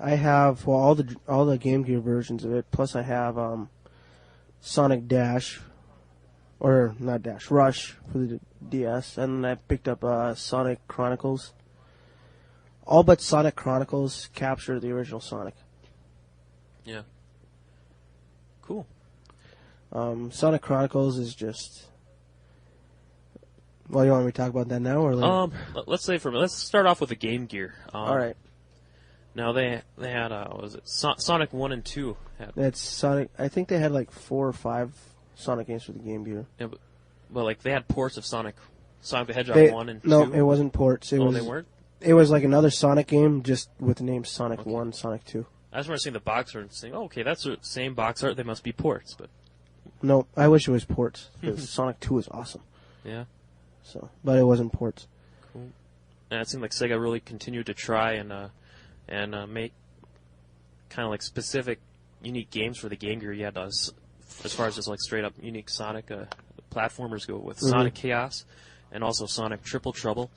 I have all the Game Gear versions of it. Plus, I have Sonic Dash, or not Dash, Rush for the DS, and I picked up Sonic Chronicles. All but Sonic Chronicles capture the original Sonic. Yeah. Cool. Sonic Chronicles is just. Well, you want me to talk about that now or later? Let's start off with the Game Gear. All right. Now they had Sonic 1 and 2. That's Sonic. I think they had like 4 or 5 Sonic games for the Game Gear. Yeah, but like they had ports of Sonic the Hedgehog 1 and 2. No, it wasn't ports. They weren't? It was like another Sonic game, just with the name Sonic 1, Sonic 2. I just remember seeing the box art and saying, "Oh, okay, that's the same box art. They must be ports." But No, I wish it was ports, because Sonic 2 is awesome. yeah, But it wasn't ports. cool. And it seemed like Sega really continued to try and make kind of like specific, unique games for the Game Gear. You had as far as just like straight up unique Sonic platformers go with Sonic Chaos and also Sonic Triple Trouble.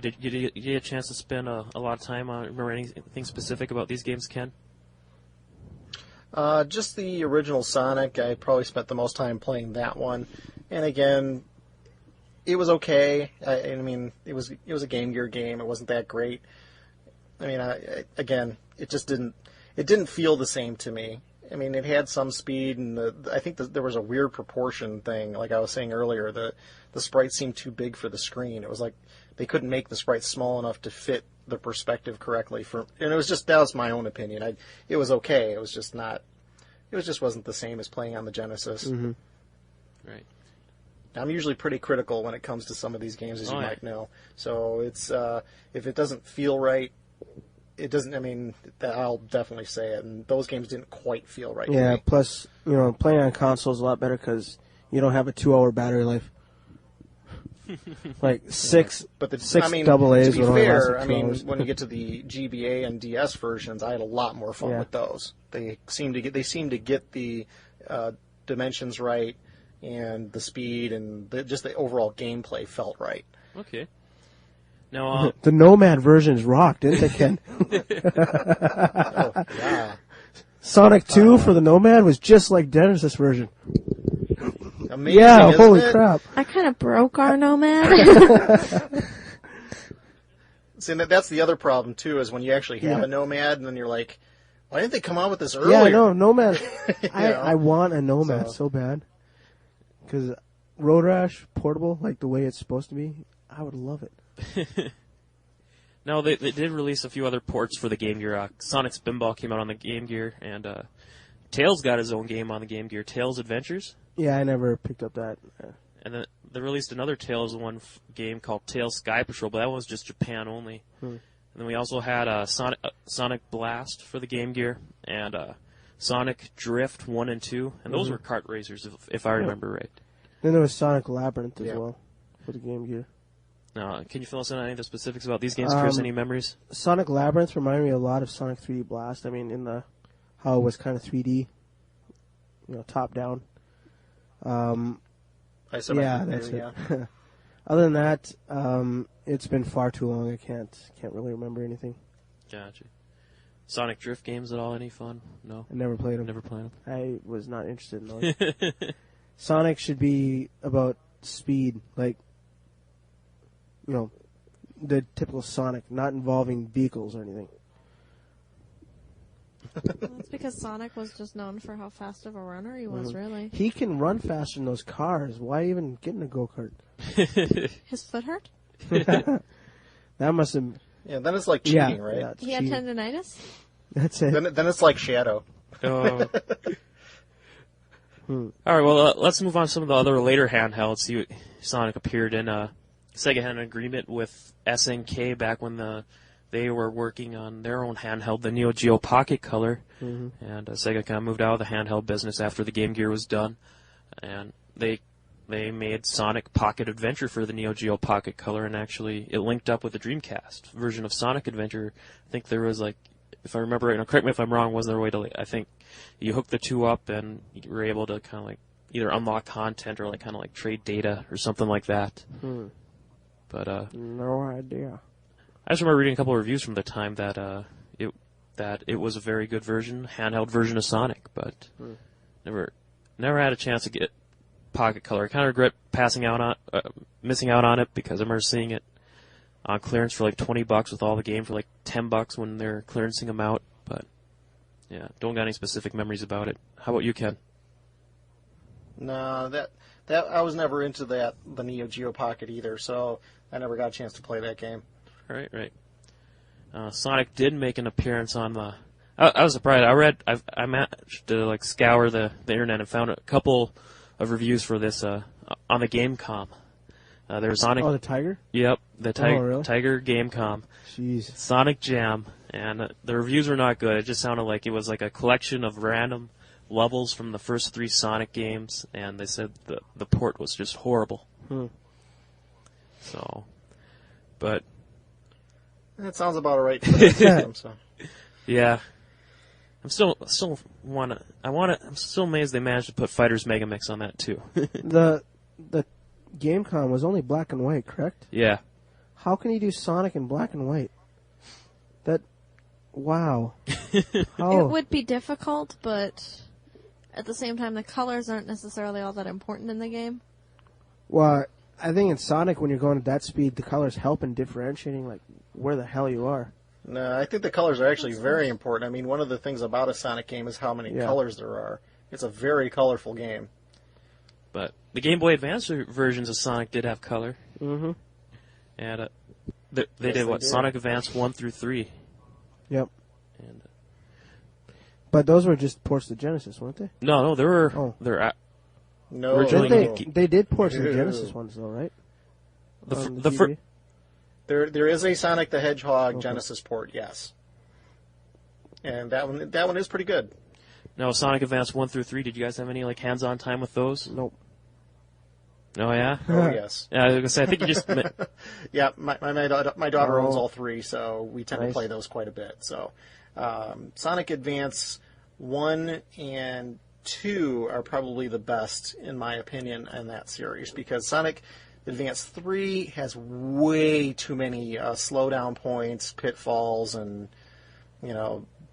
Did you get a chance to spend a lot of time on? Remember anything specific about these games, Ken? Just the original Sonic. I probably spent the most time playing that one. And again, it was okay. I mean, it was a Game Gear game. It wasn't that great. I mean, again, it just didn't feel the same to me. I mean, it had some speed, and I think there was a weird proportion thing. Like I was saying earlier, the sprites seemed too big for the screen. It was like they couldn't make the sprites small enough to fit the perspective correctly. And that was my own opinion. It was okay. It was just not. It just wasn't the same as playing on the Genesis. Mm-hmm. Right. I'm usually pretty critical when it comes to some of these games, as you might know. So it's if it doesn't feel right, it doesn't. I mean, I'll definitely say it. And those games didn't quite feel right. Yeah. To me. Plus, playing on console is a lot better because you don't have a 2-hour battery life. Like six double A's. To be would only last fair, like 2 hours. when you get to the GBA and DS versions, I had a lot more fun with those. They seem to get the dimensions right, and the speed, and just the overall gameplay felt right. Okay. Now, the Nomad versions rocked, didn't they, Ken? Oh, yeah. Sonic 2 for the Nomad was just like Genesis version. Amazing, Yeah, isn't holy it? crap. I kind of broke our Nomad. See, that's the other problem, too, is when you actually have Yeah. a Nomad, and then you're like, why didn't they come out with this earlier? Yeah, no, Nomad. know? I want a Nomad So- so bad. Because Road Rash portable, like the way it's supposed to be, I would love it. No, they did release a few other ports for the Game Gear. Sonic Spinball came out on the Game Gear, and Tails got his own game on the Game Gear, Tails Adventures. Yeah, I never picked up that. And then they released another Tails game called Tails Sky Patrol, but that one was just Japan only. And then we also had Sonic Blast for the Game Gear, and Sonic Drift 1 and 2, and those were kart racers, if I remember right. Then there was Sonic Labyrinth as Yeah. well for the Game Gear. Now, can you fill us in on any of the specifics about these games, Chris? Any memories? Sonic Labyrinth reminded me a lot of Sonic 3D Blast. I mean, in the how it was kind of 3D, top down. Yeah, that's it. Yeah. Other than that, it's been far too long. I can't really remember anything. Gotcha. Sonic Drift games at all? Any fun? No? I never played them. Never played them. I was not interested in those. Sonic should be about speed, like, the typical Sonic, not involving vehicles or anything. That's because Sonic was just known for how fast of a runner he was, really. He can run faster in those cars. Why even get in a go-kart? His foot hurt? That must have... Yeah, then it's like cheating, right? Yeah, it's He had cheating. tendonitis? That's it. Then it's like Shadow. Oh. All right, well, let's move on to some of the other later handhelds. See, Sonic appeared in Sega had an agreement with SNK back when they were working on their own handheld, the Neo Geo Pocket Color, and Sega kind of moved out of the handheld business after the Game Gear was done, and they made Sonic Pocket Adventure for the Neo Geo Pocket Color, and actually it linked up with the Dreamcast version of Sonic Adventure. I think there was, like, if I remember right, now correct me if I'm wrong, wasn't there a way to, like, I think you hooked the two up and you were able to kind of like either unlock content or like kind of like trade data or something like that. But No idea. I just remember reading a couple of reviews from the time that it was a very good version, handheld version of Sonic, but never had a chance to get Pocket Color. I kind of regret missing out on it because I remember seeing it on clearance for like $20 with all the game for like $10 when they're clearancing them out. But yeah, don't got any specific memories about it. How about you, Ken? No, that I was never into the Neo Geo Pocket either, so I never got a chance to play that game. Right. Sonic did make an appearance on the. I was surprised. I managed to like scour the internet and found a couple of reviews for this on the Gamecom. There's Sonic. Oh, the Tiger? Yep, the really? Tiger Gamecom. Jeez. Sonic Jam, and the reviews were not good. It just sounded like it was like a collection of random levels from the first 3 Sonic games, and they said the port was just horrible. So, but That sounds about right for that system. So. yeah, I'm still amazed they managed to put Fighters Megamix on that too. The Gamecom was only black and white, correct? Yeah. How can you do Sonic in black and white? Wow. How? It would be difficult, but at the same time, the colors aren't necessarily all that important in the game. Well, I think in Sonic, when you're going at that speed, the colors help in differentiating, like, where the hell you are. No, I think the colors are actually very important. I mean, one of the things about a Sonic game is how many colors there are. It's a very colorful game. But the Game Boy Advance versions of Sonic did have color. Mm-hmm. And they did what? Sonic Advance 1 through 3. Yep. And But those were just ports to Genesis, weren't they? no, there were. Oh. No, Originally- They did ports to the Ew. Genesis ones, though, right? The On the DVD? there is a Sonic the Hedgehog Genesis port, yes, and that one is pretty good. No, Sonic Advance 1 through 3. Did you guys have any like hands-on time with those? Nope. Oh yeah. Oh yes, Yeah, I was gonna say. I think you just. yeah. My daughter owns all 3, so we tend to Nice. play those quite a bit. So, Sonic Advance 1 and 2 are probably the best in my opinion in that series because Sonic Advance 3 has way too many slowdown points, pitfalls, and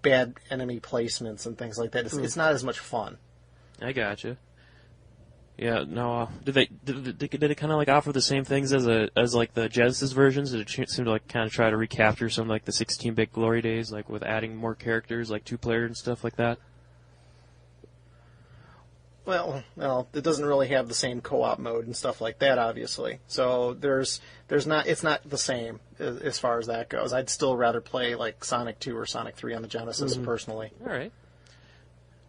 bad enemy placements and things like that. It's not as much fun. I gotcha. Yeah, no. Did it kind of like offer the same things as like the Genesis versions? Did it seem to like kind of try to recapture some like the 16-bit glory days, like with adding more characters, like 2-player and stuff like that? Well, it doesn't really have the same co-op mode and stuff like that, obviously. So it's not the same as far as that goes. I'd still rather play like Sonic 2 or Sonic 3 on the Genesis, personally. All right.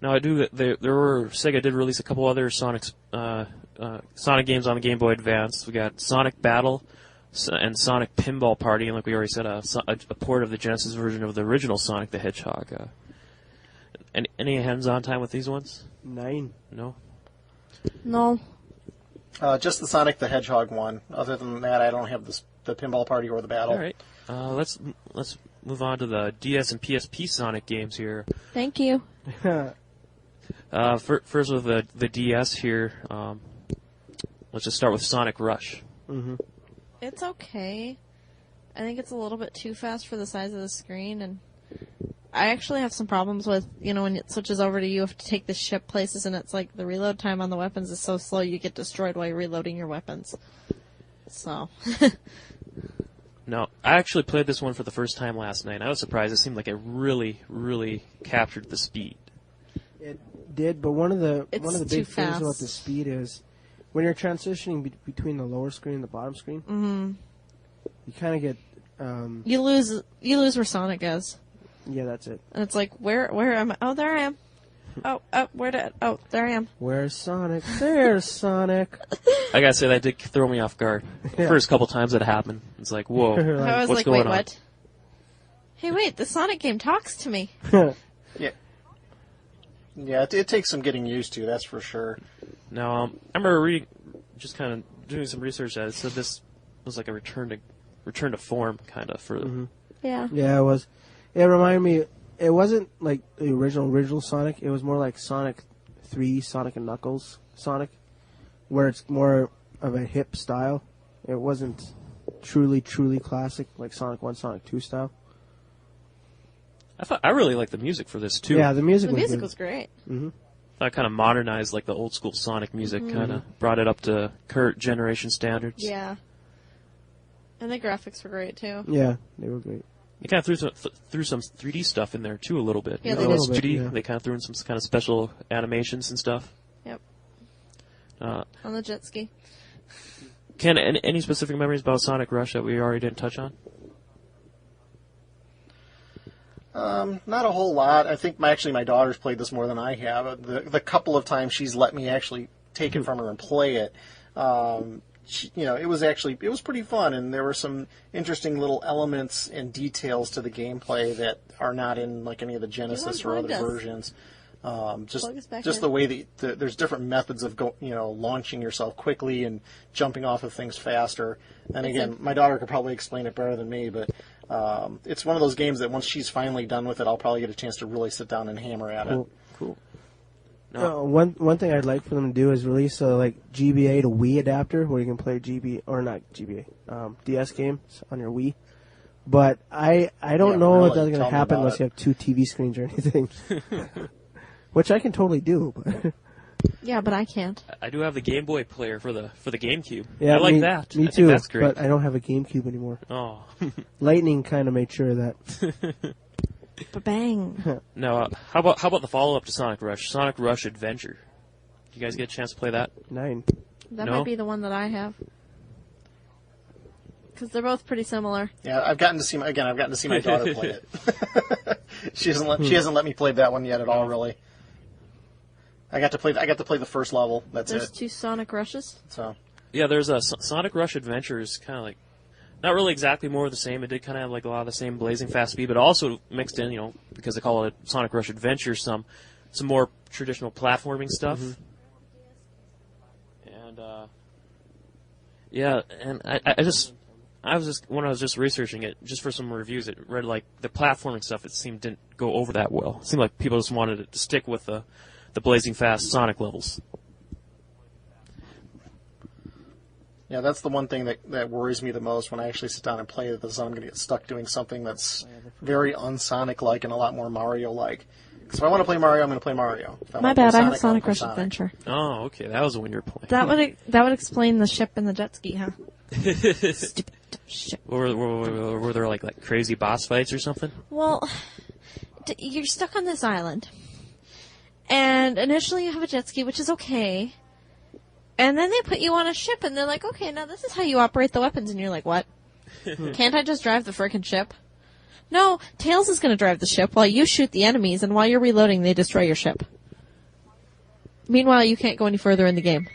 Now Sega did release a couple other Sonic games on the Game Boy Advance. We got Sonic Battle and Sonic Pinball Party, and like we already said, a port of the Genesis version of the original Sonic the Hedgehog. Any hands-on time with these ones? 9. No. No. Just the Sonic the Hedgehog one. Other than that, I don't have the Pinball Party or the Battle. All right. Let's move on to the DS and PSP Sonic games here. Thank you. First with the DS here, let's just start with Sonic Rush. Mm-hmm. It's okay. I think it's a little bit too fast for the size of the screen, and I actually have some problems with, when it switches over to you have to take the ship places, and it's like the reload time on the weapons is so slow you get destroyed while you're reloading your weapons. So. No, I actually played this one for the first time last night. I was surprised. It seemed like it really, really captured the speed. It did, but one of the big things fast. about the speed is when you're transitioning between the lower screen and the bottom screen, you kind of get you lose where Sonic is. Yeah, that's it. And it's like, where am I? Oh, there I am. Oh, there I am. Where's Sonic? There's Sonic. I gotta say, that did throw me off guard. The first couple times it happened, it's like, whoa, I was what's like, going wait, on? what? Hey, wait, the Sonic game talks to me. Yeah, it takes some getting used to, that's for sure. Now, I remember reading, just kind of doing some research that it said this was like a return to form, kind of, for Yeah. Yeah, it was. It reminded me, it wasn't like the original Sonic, it was more like Sonic 3, Sonic and Knuckles Sonic, where it's more of a hip style. It wasn't truly classic, like Sonic 1, Sonic 2 style. I really liked the music for this, too. Yeah, the music was great. Mm-hmm. I kind of modernized like the old school Sonic music, kind of brought it up to current generation standards. Yeah. And the graphics were great, too. Yeah, they were great. They kind of threw some 3D stuff in there, too, a little bit. Yeah, Even they though it's did. 2D, Yeah. they kind of threw in some kind of special animations and stuff. Yep. On the jet ski. Ken, any specific memories about Sonic Rush that we already didn't touch on? Not a whole lot. I think my daughter's played this more than I have. The couple of times she's let me actually take it from her and play it, it was pretty fun, and there were some interesting little elements and details to the gameplay that are not in like any of the Genesis or other versions. Just the way that there's different methods of launching yourself quickly and jumping off of things faster. And again, my daughter could probably explain it better than me, but it's one of those games that once she's finally done with it, I'll probably get a chance to really sit down and hammer at it. Cool. One thing I'd like for them to do is release a GBA to Wii adapter where you can play DS games on your Wii. But I don't know if that's going to happen unless you have 2 TV screens or anything. Which I can totally do. But Yeah, but I can't. I do have the Game Boy player for the GameCube. Yeah, I like that. Me I too. think that's great. But I don't have a GameCube anymore. Oh. Lightning kind of made sure of that. Ba-bang. Now, how about the follow-up to Sonic Rush, Sonic Rush Adventure? Did you guys get a chance to play that? 9. That No? might be the one that I have. Because they're both pretty similar. Yeah, I've gotten to see my daughter play it. She hasn't let me play that one yet at all, really. I got to play the first level. That's There's it. 2 Sonic Rushes. So Yeah, there's a Sonic Rush Adventure is kind of like, not really exactly more of the same. It did kind of have like a lot of the same blazing fast speed, but also mixed in, because they call it Sonic Rush Adventure, some more traditional platforming stuff. Mm-hmm. And I was just when I was just researching it, just for some reviews, it read like the platforming stuff. It seemed didn't go over that well. It seemed like people just wanted it to stick with the blazing fast Sonic levels. Yeah, that's the one thing that worries me the most when I actually sit down and play this. I'm going to get stuck doing something that's very un-Sonic-like and a lot more Mario-like. Because if I want to play Mario, I'm going to play Mario. My bad, I have Sonic Rush Adventure. Oh, okay, that was the one you were playing. That would explain the ship and the jet ski, huh? Stupid ship. Were there like crazy boss fights or something? Well, you're stuck on this island. And initially you have a jet ski, which is okay. And then they put you on a ship, and they're like, okay, now this is how you operate the weapons. And you're like, what? Can't I just drive the frickin' ship? No, Tails is going to drive the ship while you shoot the enemies, and while you're reloading, they destroy your ship. Meanwhile, you can't go any further in the game.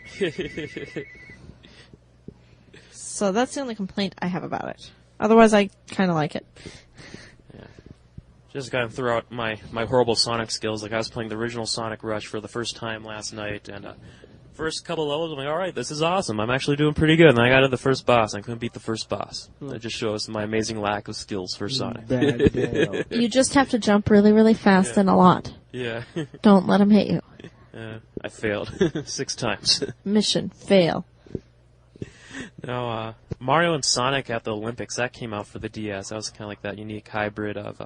So that's the only complaint I have about it. Otherwise, I kind of like it. Yeah. Just gotta throw out my horrible Sonic skills. Like, I was playing the original Sonic Rush for the first time last night, and first couple levels, I'm like, alright, this is awesome. I'm actually doing pretty good. And I got to the first boss. I couldn't beat the first boss. That just shows my amazing lack of skills for Sonic. You just have to jump really, really fast and a lot. Yeah. Don't let him hit you. I failed 6 times. Mission fail. Now, Mario and Sonic at the Olympics, that came out for the DS. That was kind of like that unique hybrid of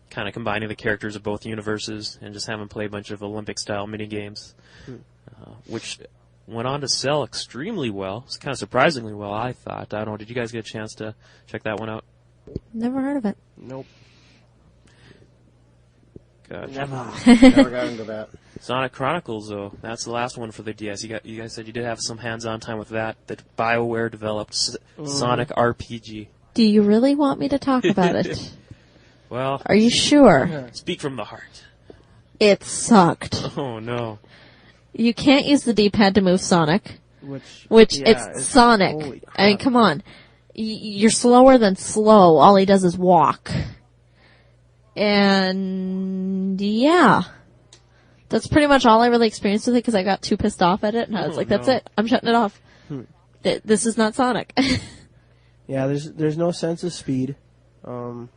kind of combining the characters of both universes and just having played a bunch of Olympic-style mini-games. Which went on to sell extremely well. It's kind of surprisingly well, I thought. I don't know, did you guys get a chance to check that one out? Never heard of it. Nope. Gotcha. Never got into that. Sonic Chronicles, though, that's the last one for the DS. You guys said you did have some hands-on time with that. That BioWare developed Sonic RPG. Do you really want me to talk about it? Well, are you sure? Speak from the heart. It sucked. Oh no. You can't use the D-pad to move Sonic. Which yeah, it's Sonic. Holy crap. I mean, come on. You're slower than slow. All he does is walk. And yeah. That's pretty much all I really experienced with it because I got too pissed off at it and I was that's it. I'm shutting it off. This is not Sonic. Yeah, there's no sense of speed. The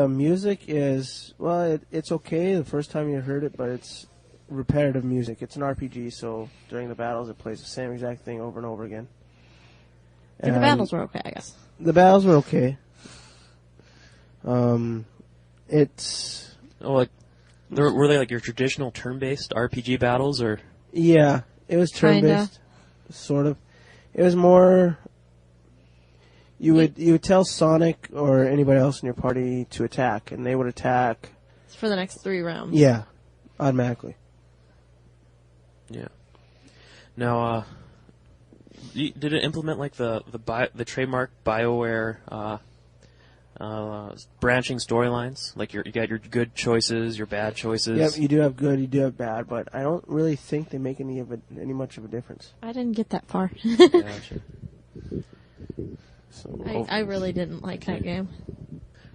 music is, well, it's okay the first time you heard it, but it's repetitive music. It's an RPG, so during the battles it plays the same exact thing over and over again. The battles were okay, I guess. The battles were okay. It's... Oh, like, were they like your traditional turn-based RPG battles, or...? Yeah, it was turn-based, sort of. It was more... You would tell Sonic or anybody else in your party to attack, and they would attack. It's for the next 3 rounds. Yeah, automatically. Yeah. Now, did it implement like the trademark BioWare branching storylines? Like you got your good choices, your bad choices. Yep, you do have good, you do have bad, but I don't really think they make any much of a difference. I didn't get that far. Gotcha. So, I really didn't like that game.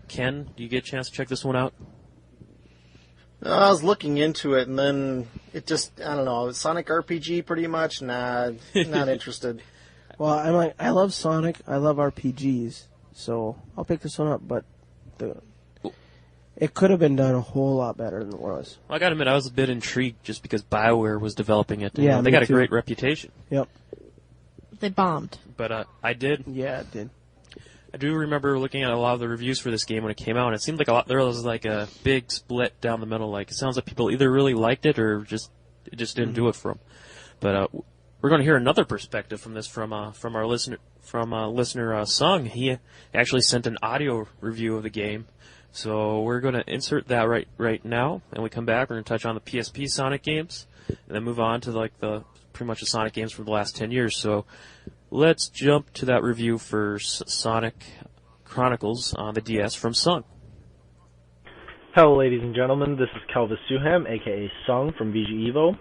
Ken, do you get a chance to check this one out? I was looking into it, and then it just, I don't know, Sonic RPG pretty much? Nah, not interested. Well, I love Sonic, I love RPGs, so I'll pick this one up, but it could have been done a whole lot better than it was. Well, I gotta admit, I was a bit intrigued just because BioWare was developing it. Yeah, they got a too. great reputation. Yep. They bombed. But I did. Yeah, it did. I do remember looking at a lot of the reviews for this game when it came out, and it seemed like there was like a big split down the middle. Like, it sounds like people either really liked it or it just didn't do it for them. But we're going to hear another perspective from this from our listener Sung. He actually sent an audio review of the game, so we're going to insert that right now. And we come back, we're going to touch on the PSP Sonic games, and then move on to like pretty much the Sonic games from the last 10 years. So let's jump to that review for Sonic Chronicles on the DS from Sung. Hello, ladies and gentlemen. This is Kelvis Suham, aka Sung from VGevo,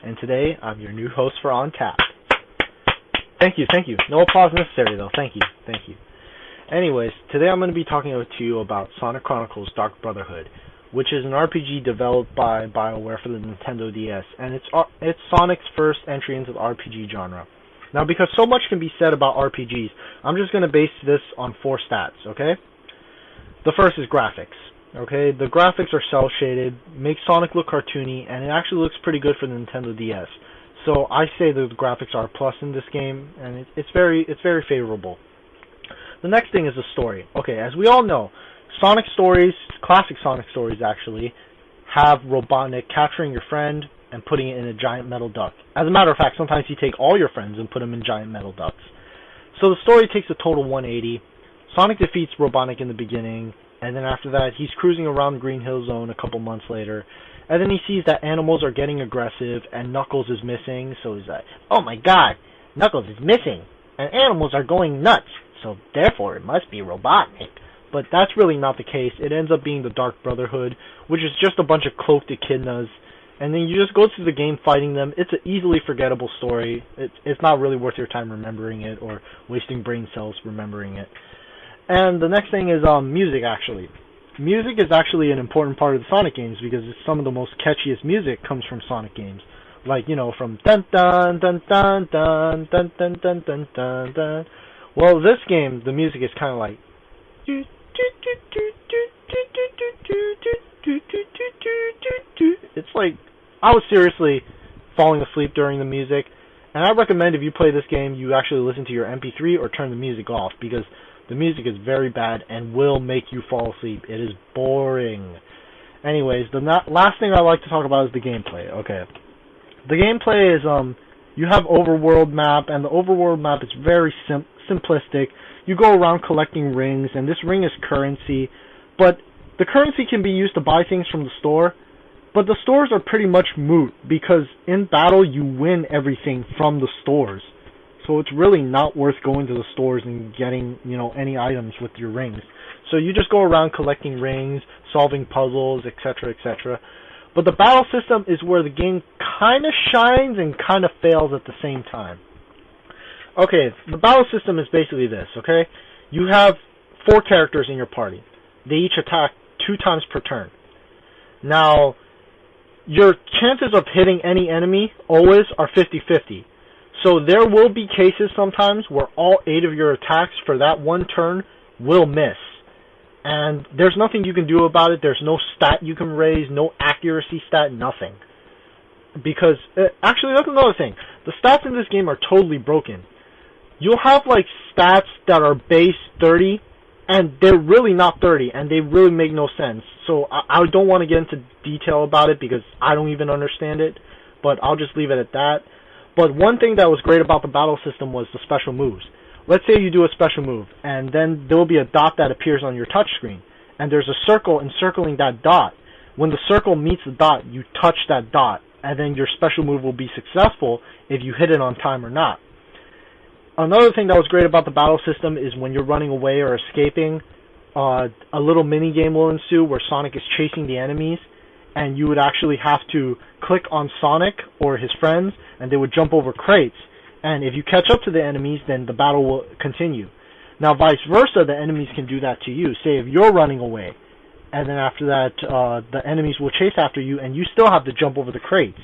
and today I'm your new host for On Tap. Thank you. No applause necessary, though. Thank you. Anyways, today I'm going to be talking to you about Sonic Chronicles Dark Brotherhood, which is an RPG developed by BioWare for the Nintendo DS, and it's Sonic's first entry into the RPG genre. Now, because so much can be said about RPGs, I'm just going to base this on 4 stats, okay? The first is graphics, okay? The graphics are cel-shaded, make Sonic look cartoony, and it actually looks pretty good for the Nintendo DS. So I say the graphics are a plus in this game, and it's very favorable. The next thing is the story. Okay, as we all know, Sonic stories, classic Sonic stories actually, have Robotnik capturing your friend and putting it in a giant metal duck. As a matter of fact, sometimes you take all your friends and put them in giant metal ducks. So the story takes a total 180. Sonic defeats Robotnik in the beginning, and then after that, he's cruising around the Green Hill Zone a couple months later, and then he sees that animals are getting aggressive and Knuckles is missing, so he's like, oh my god, Knuckles is missing, and animals are going nuts, so therefore it must be Robotnik. But that's really not the case. It ends up being the Dark Brotherhood, which is just a bunch of cloaked echidnas, and then you just go through the game fighting them. It's an easily forgettable story. It's not really worth your time remembering it or wasting brain cells remembering it. And the next thing is music, actually. Music is actually an important part of the Sonic games because some of the most catchiest music comes from Sonic games. Like, you know, from dun dun dun dun dun dun dun dun dun dun dun. Well, this game, the music is kind of like... It's like, I was seriously falling asleep during the music, and I recommend if you play this game, you actually listen to your MP3 or turn the music off, because the music is very bad and will make you fall asleep. It is boring. Anyways, the last thing I like to talk about is the gameplay. Okay, the gameplay is you have overworld map, and the overworld map is very simplistic. You go around collecting rings, and this ring is currency, but the currency can be used to buy things from the store, but the stores are pretty much moot, because in battle you win everything from the stores. So it's really not worth going to the stores and getting, you know, any items with your rings. So you just go around collecting rings, solving puzzles, etc., etc. But the battle system is where the game kind of shines and kind of fails at the same time. Okay, the battle system is basically this, okay? You have 4 characters in your party. They each attack 2 times per turn. Now, your chances of hitting any enemy always are 50-50. So there will be cases sometimes where all 8 of your attacks for that one turn will miss. And there's nothing you can do about it. There's no stat you can raise, no accuracy stat, nothing. Because, actually, that's another thing. The stats in this game are totally broken. You'll have, like, stats that are base 30, and they're really not 30, and they really make no sense. So I don't want to get into detail about it because I don't even understand it, but I'll just leave it at that. But one thing that was great about the battle system was the special moves. Let's say you do a special move, and then there will be a dot that appears on your touchscreen, and there's a circle encircling that dot. When the circle meets the dot, you touch that dot, and then your special move will be successful if you hit it on time or not. Another thing that was great about the battle system is when you're running away or escaping, a little mini game will ensue where Sonic is chasing the enemies, and you would actually have to click on Sonic or his friends, and they would jump over crates. And if you catch up to the enemies, then the battle will continue. Now, vice versa, the enemies can do that to you. Say if you're running away, and then after that, the enemies will chase after you, and you still have to jump over the crates.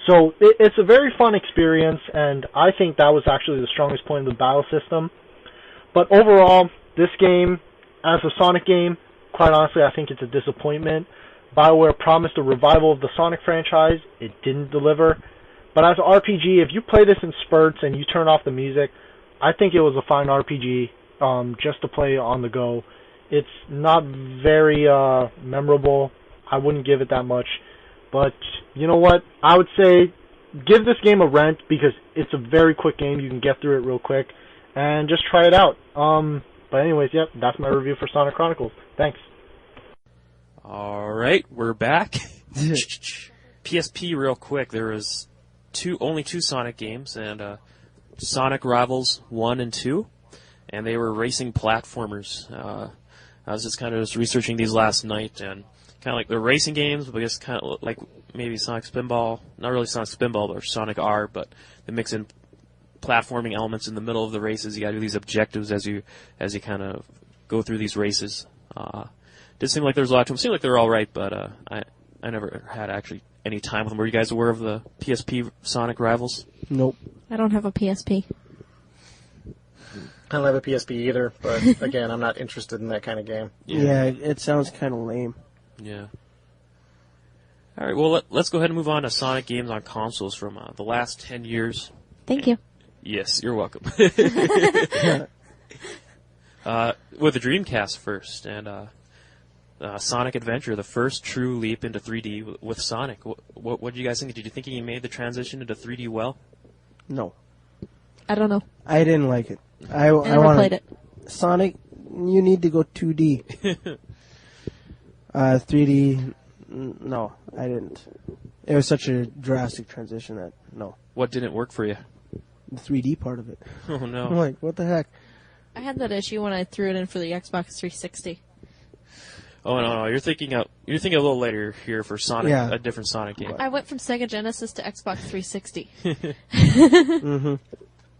So it's a very fun experience, and I think that was actually the strongest point of the battle system. But overall, this game, as a Sonic game, quite honestly, I think it's a disappointment. BioWare promised a revival of the Sonic franchise. It didn't deliver. But as an RPG, if you play this in spurts and you turn off the music, I think it was a fine RPG just to play on the go. It's not very memorable. I wouldn't give it that much. But you know what? I would say give this game a rent because it's a very quick game. You can get through it real quick. And just try it out. But anyways, yep, that's my review for Sonic Chronicles. Thanks. All right, we're back. PSP real quick. There was only two Sonic games, and Sonic Rivals 1 and 2, and they were racing platformers. I was just kind of researching these last night, and kind of like the racing games, but I guess kind of like maybe Sonic Spinball, not really Sonic Spinball, or Sonic R, but they mix in platforming elements in the middle of the races. You got to do these objectives as you kind of go through these races. Did seem like there was a lot to them. Seemed like they were all right, but I never had actually any time with them. Were you guys aware of the PSP Sonic Rivals? Nope. I don't have a PSP. I don't have a PSP either, but again, I'm not interested in that kind of game. Yeah, it sounds kind of lame. Yeah. All right, well, let's go ahead and move on to Sonic games on consoles from the last 10 years. Thank you. Yes, you're welcome. With the Dreamcast first, and Sonic Adventure, the first true leap into 3D with Sonic. What did you guys think? Did you think he made the transition into 3D well? No. I don't know. I didn't like it. I never played it. Sonic, you need to go 2D. 3D, no, I didn't. It was such a drastic transition that, no. What didn't work for you? The 3D part of it. Oh, no. I'm like, what the heck? I had that issue when I threw it in for the Xbox 360. Oh, no. You're thinking a little later here for Sonic, Yeah. a different Sonic game. I went from Sega Genesis to Xbox 360. Mm-hmm.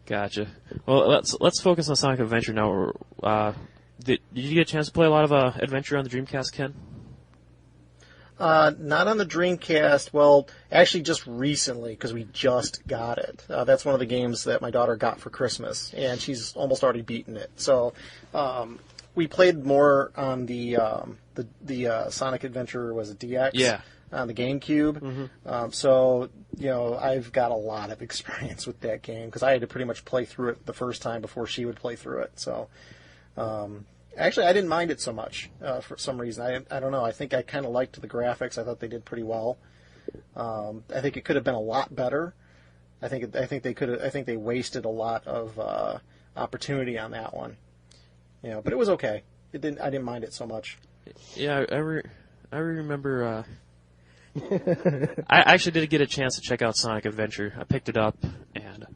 Gotcha. Well, let's focus on Sonic Adventure now. Did you get a chance to play a lot of Adventure on the Dreamcast, Ken? Not on the Dreamcast. Well, actually, just recently because we just got it. That's one of the games that my daughter got for Christmas, and she's almost already beaten it. So we played more on the Sonic Adventure was it DX? Yeah. On the GameCube. Mm-hmm. So I've got a lot of experience with that game because I had to pretty much play through it the first time before she would play through it. So. Actually, I didn't mind it so much for some reason. I don't know. I think I kind of liked the graphics. I thought they did pretty well. I think it could have been a lot better. I think they wasted a lot of opportunity on that one. But it was okay. I didn't mind it so much. Yeah, I remember. I actually did get a chance to check out Sonic Adventure. I picked it up, and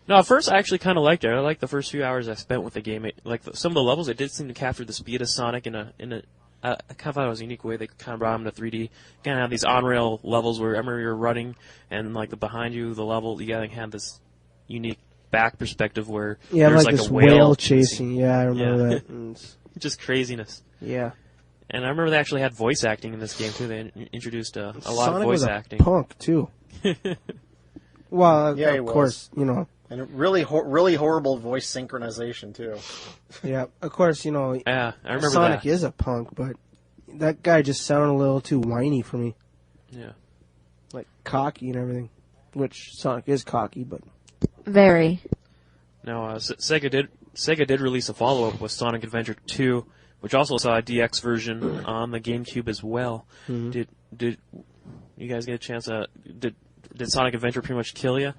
at first I actually kind of liked it. I liked the first few hours I spent with the game. Some of the levels, it did seem to capture the speed of Sonic in a I kind of thought it was a unique way. They kind of brought him to 3D. Kind of have these on-rail levels where I remember you were running, and behind you, the level, you gotta have this unique back perspective where there's like this a whale chasing. Yeah, I remember that. And just craziness. yeah. And I remember they actually had voice acting in this game too. They introduced a lot Sonic of voice was a acting. punk too. Well, Yeah, he of was. course, And really horrible voice synchronization too. Yeah, of course, Yeah, I remember Sonic that. is a punk, but that guy just sounded a little too whiny for me. Yeah. Like cocky and everything. Which Sonic is cocky, but Very. Now, Sega did release a follow-up with Sonic Adventure 2, which also saw a DX version on the GameCube as well. Mhm. Did you guys get a chance? Did Sonic Adventure pretty much kill you?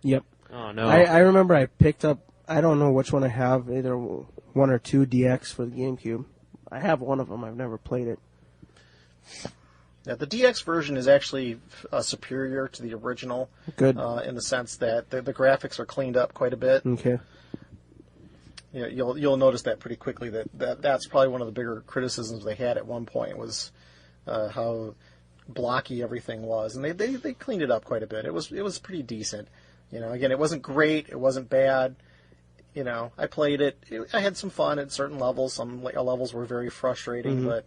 yep. Oh no! I remember I picked up, I don't know which one I have, either one or two DX for the GameCube. I have one of them, I've never played it. Yeah, the DX version is actually superior to the original. Good. In the sense that the graphics are cleaned up quite a bit. Okay. Yeah, you'll notice that pretty quickly. That's probably one of the bigger criticisms they had at one point was how blocky everything was, and they cleaned it up quite a bit. It was pretty decent. Again, it wasn't great, it wasn't bad. I played it. I had some fun at certain levels. Some levels were very frustrating, but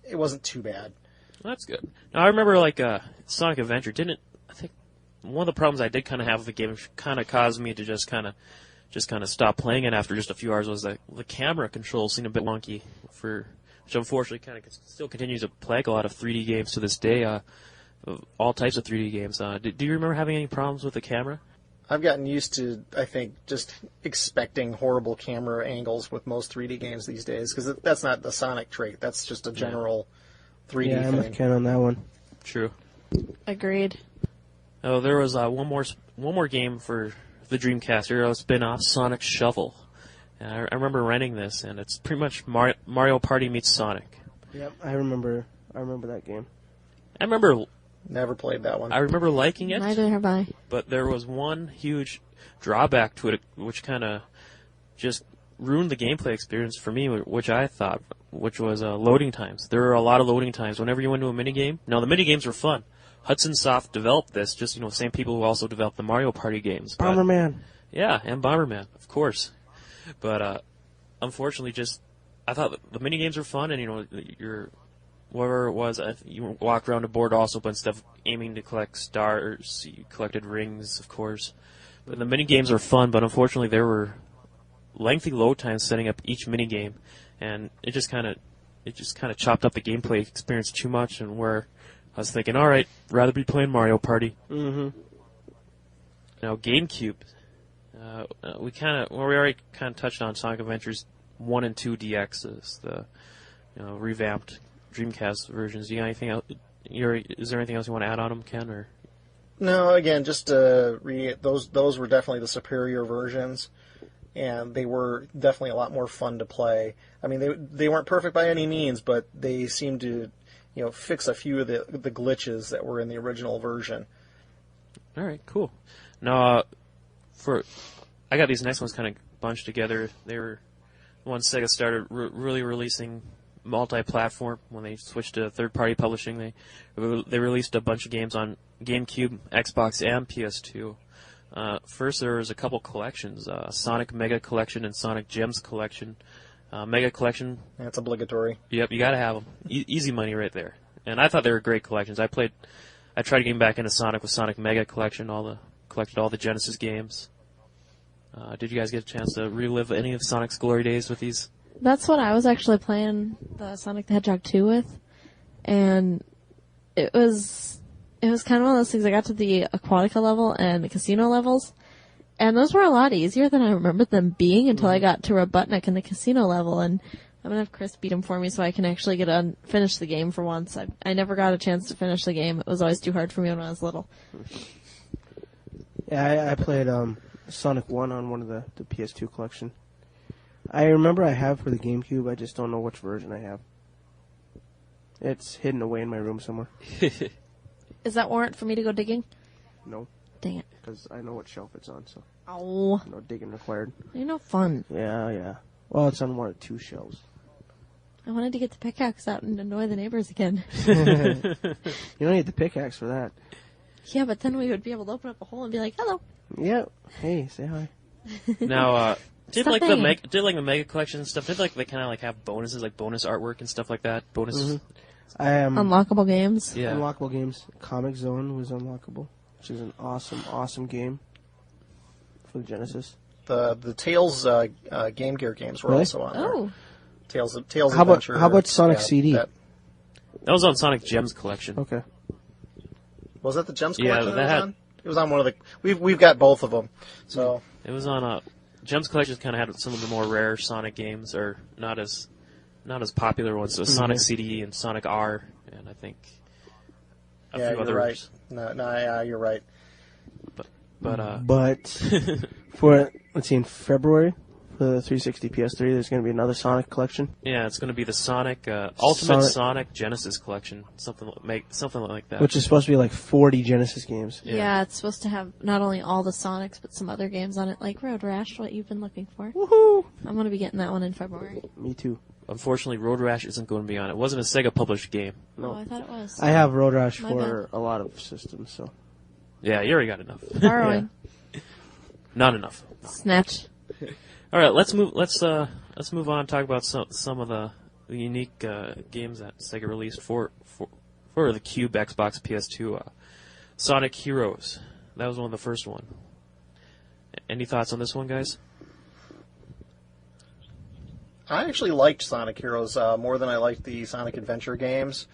it wasn't too bad. Well, that's good. Now I remember Sonic Adventure I think one of the problems I did kind of have with the game kind of caused me to just kind of stop playing it after just a few hours was that the camera controls seemed a bit wonky which unfortunately kind of still continues to plague a lot of 3D games to this day. All types of 3D games. Do you remember having any problems with the camera? I've gotten used to, I think, just expecting horrible camera angles with most 3D games these days, because that's not the Sonic trait. That's just a general 3D Yeah, I'm thing. with Ken on that one. True. Agreed. Oh, there was one more game for the Dreamcast. There was a spin-off, Sonic Shovel. And I remember renting this, and it's pretty much Mario Party meets Sonic. Yep, I remember that game. I remember Never played that one. liking it. Neither have I. But there was one huge drawback to it, which kind of just ruined the gameplay experience for me, which was loading times. There were a lot of loading times whenever you went to a minigame. Now, the minigames were fun. Hudson Soft developed this, just, same people who also developed the Mario Party games. Bomberman. Yeah, and Bomberman, of course. But, unfortunately, I thought the minigames were fun, and, whatever it was, you walked around the board also, but instead of aiming to collect stars, you collected rings, of course. But the minigames were fun, but unfortunately there were lengthy load times setting up each minigame, and it just kind of chopped up the gameplay experience too much, and where I was thinking, all right, rather be playing Mario Party. Mm-hmm. Now, GameCube. We already kind of touched on Sonic Adventures 1 and 2 DXs, the revamped Dreamcast versions. Do you got anything else? Is there anything else you want to add on them, Ken? Or No, again, just those were definitely the superior versions, and they were definitely a lot more fun to play. I mean, they weren't perfect by any means, but they seemed to fix a few of the glitches that were in the original version. all right, cool. Now, I got these next ones kind of bunched together. They were once Sega started really releasing multi-platform when they switched to third-party publishing. They released a bunch of games on GameCube, Xbox, and PS2. First, there was a couple collections: Sonic Mega Collection and Sonic Gems Collection. Mega Collection. That's obligatory. Yep, you got to have them. Easy money right there. And I thought they were great collections. I tried getting back into Sonic with Sonic Mega Collection. Collected all the Genesis games. Did you guys get a chance to relive any of Sonic's glory days with these? That's what I was actually playing the Sonic the Hedgehog 2 with, and it was kind of one of those things. I got to the Aquatica level and the casino levels, and those were a lot easier than I remembered them being until I got to Robotnik in the casino level, and I'm gonna have Chris beat him for me so I can actually finish the game for once. I never got a chance to finish the game. It was always too hard for me when I was little. Yeah, I played Sonic 1 on one of the PS2 collection. I remember I have for the GameCube, I just don't know which version I have. It's hidden away in my room somewhere. Is that warrant for me to go digging? No, Dang it. because I know what shelf it's on, so Oh, no digging required. you're no fun. Yeah. Well, it's on one of 2 shelves. I wanted to get the pickaxe out and annoy the neighbors again. You don't need the pickaxe for that. Yeah, but then we would be able to open up a hole and be like, hello. Yeah. Hey, say hi. Now, did Stop like banging. the Mega Collection and stuff? Did they kind of have bonuses, like bonus artwork and stuff like that? Bonus. I am Unlockable games. Yeah. unlockable games. Comic Zone was unlockable, which is an awesome game for the Genesis. The Tails Game Gear games were Really? also on there. Oh, Tails How Adventure. about Sonic CD? That was on Sonic Gems Collection. Okay. Was that the Gems Yeah, collection that it was had- on? It was on one of the. We've got both of them. So It was on Gems Collection. Kind of had some of the more rare Sonic games, or not as popular ones. So Sonic CD and Sonic R, and I think a yeah, few you're others. right. No, you're right. But For let's see, in February for the 360 PS3, there's going to be another Sonic collection. yeah, it's going to be the Sonic Ultimate Sonic- Sonic Genesis Collection, something like that. Which is supposed to be like 40 Genesis games. yeah. It's supposed to have not only all the Sonics, but some other games on it, like Road Rash, what you've been looking for. Woohoo! I'm going to be getting that one in February. Me too. Unfortunately, Road Rash isn't going to be on it. It wasn't a Sega published game. Oh, I thought it was. I have Road Rash My for a lot of systems, so. Yeah, you already got enough. Borrowing. Not enough. Snatch. All right, let's move on and talk about some of the unique games that Sega released for the Cube, Xbox, PS2. Sonic Heroes. That was one of the first one. Any thoughts on this one, guys? I actually liked Sonic Heroes more than I liked the Sonic Adventure games.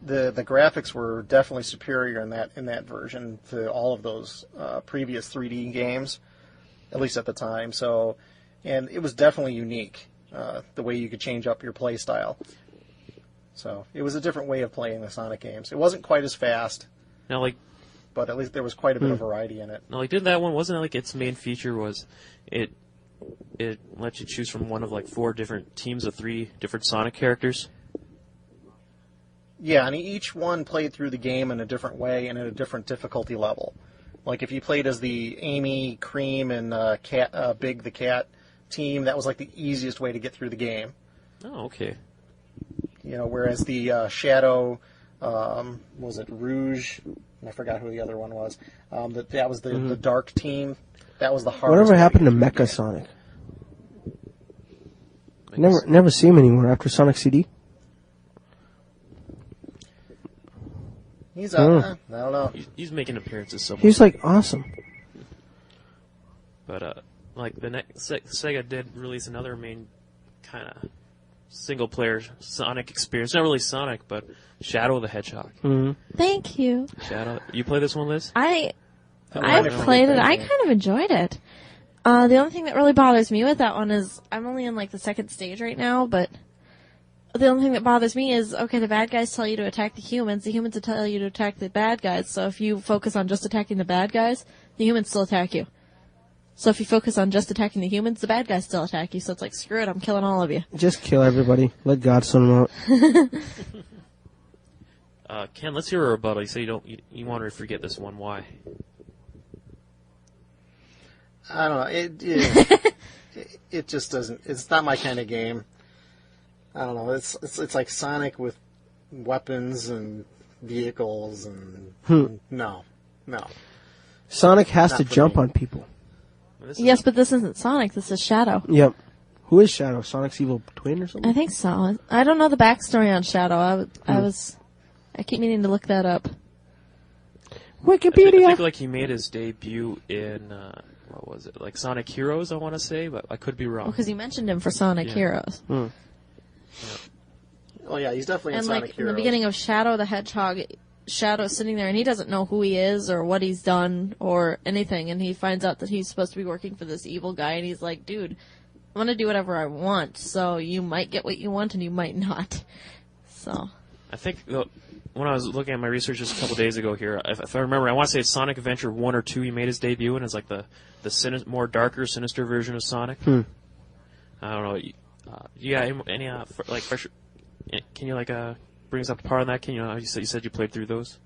The graphics were definitely superior in that version to all of those previous 3D games, at least at the time. So, and it was definitely unique, the way you could change up your play style. So it was a different way of playing the Sonic games. It wasn't quite as fast, Now, but at least there was quite a bit of variety in it. did that one, wasn't it like its main feature was it let you choose from one of like 4 different teams of 3 different Sonic characters? Yeah, and each one played through the game in a different way and at a different difficulty level. Like if you played as the Amy, Cream, and Big the Cat team, that was like the easiest way to get through the game. Oh, okay. Whereas the Shadow, was it Rouge? I forgot who the other one was. That was the Dark team. That was the hardest. Whatever way happened to get through Mecha the game. Sonic? Never see him anymore after Sonic CD. He's I don't know. He's making appearances somewhere. He's like awesome. But like the Sega did release another main kind of single player Sonic experience. Not really Sonic, but Shadow the Hedgehog. Mm-hmm. Thank you. Shadow, you play this one, Liz? I wonderful. played it. I kind of enjoyed it. The only thing that really bothers me with that one is I'm only in like the second stage right now, but the only thing that bothers me is, okay, the bad guys tell you to attack the humans will tell you to attack the bad guys, so if you focus on just attacking the bad guys, the humans still attack you. So if you focus on just attacking the humans, the bad guys still attack you, so it's like, screw it, I'm killing all of you. Just kill everybody. Let God sort them out. Ken, let's hear a rebuttal. You say you want to forget this one. Why? I don't know. It just doesn't. It's not my kind of game. I don't know. It's like Sonic with weapons and vehicles and no. Sonic has Not to for jump me. on people. Yes, but this isn't Sonic, this is Shadow. Yep. Who is Shadow? Sonic's evil twin or something? I think so. I don't know the backstory on Shadow. I keep meaning to look that up. Wikipedia. I think like he made his debut in what was it? Like Sonic Heroes, I want to say, but I could be wrong. Because you mentioned him for Sonic Yeah. Heroes. Oh yeah, he's definitely in And Sonic like in Heroes. the beginning of Shadow the Hedgehog, Shadow's sitting there and he doesn't know who he is or what he's done or anything, and he finds out that he's supposed to be working for this evil guy, and he's like, dude, I'm gonna do whatever I want, so you might get what you want and you might not. So. I think when I was looking at my research just a couple days ago here, if I remember, I want to say it's Sonic Adventure 1 or 2 he made his debut in. It's like the more darker, sinister version of Sonic. I don't know. You got any like fresh? Can you like bring us up to par on that? Can you you said you played through those?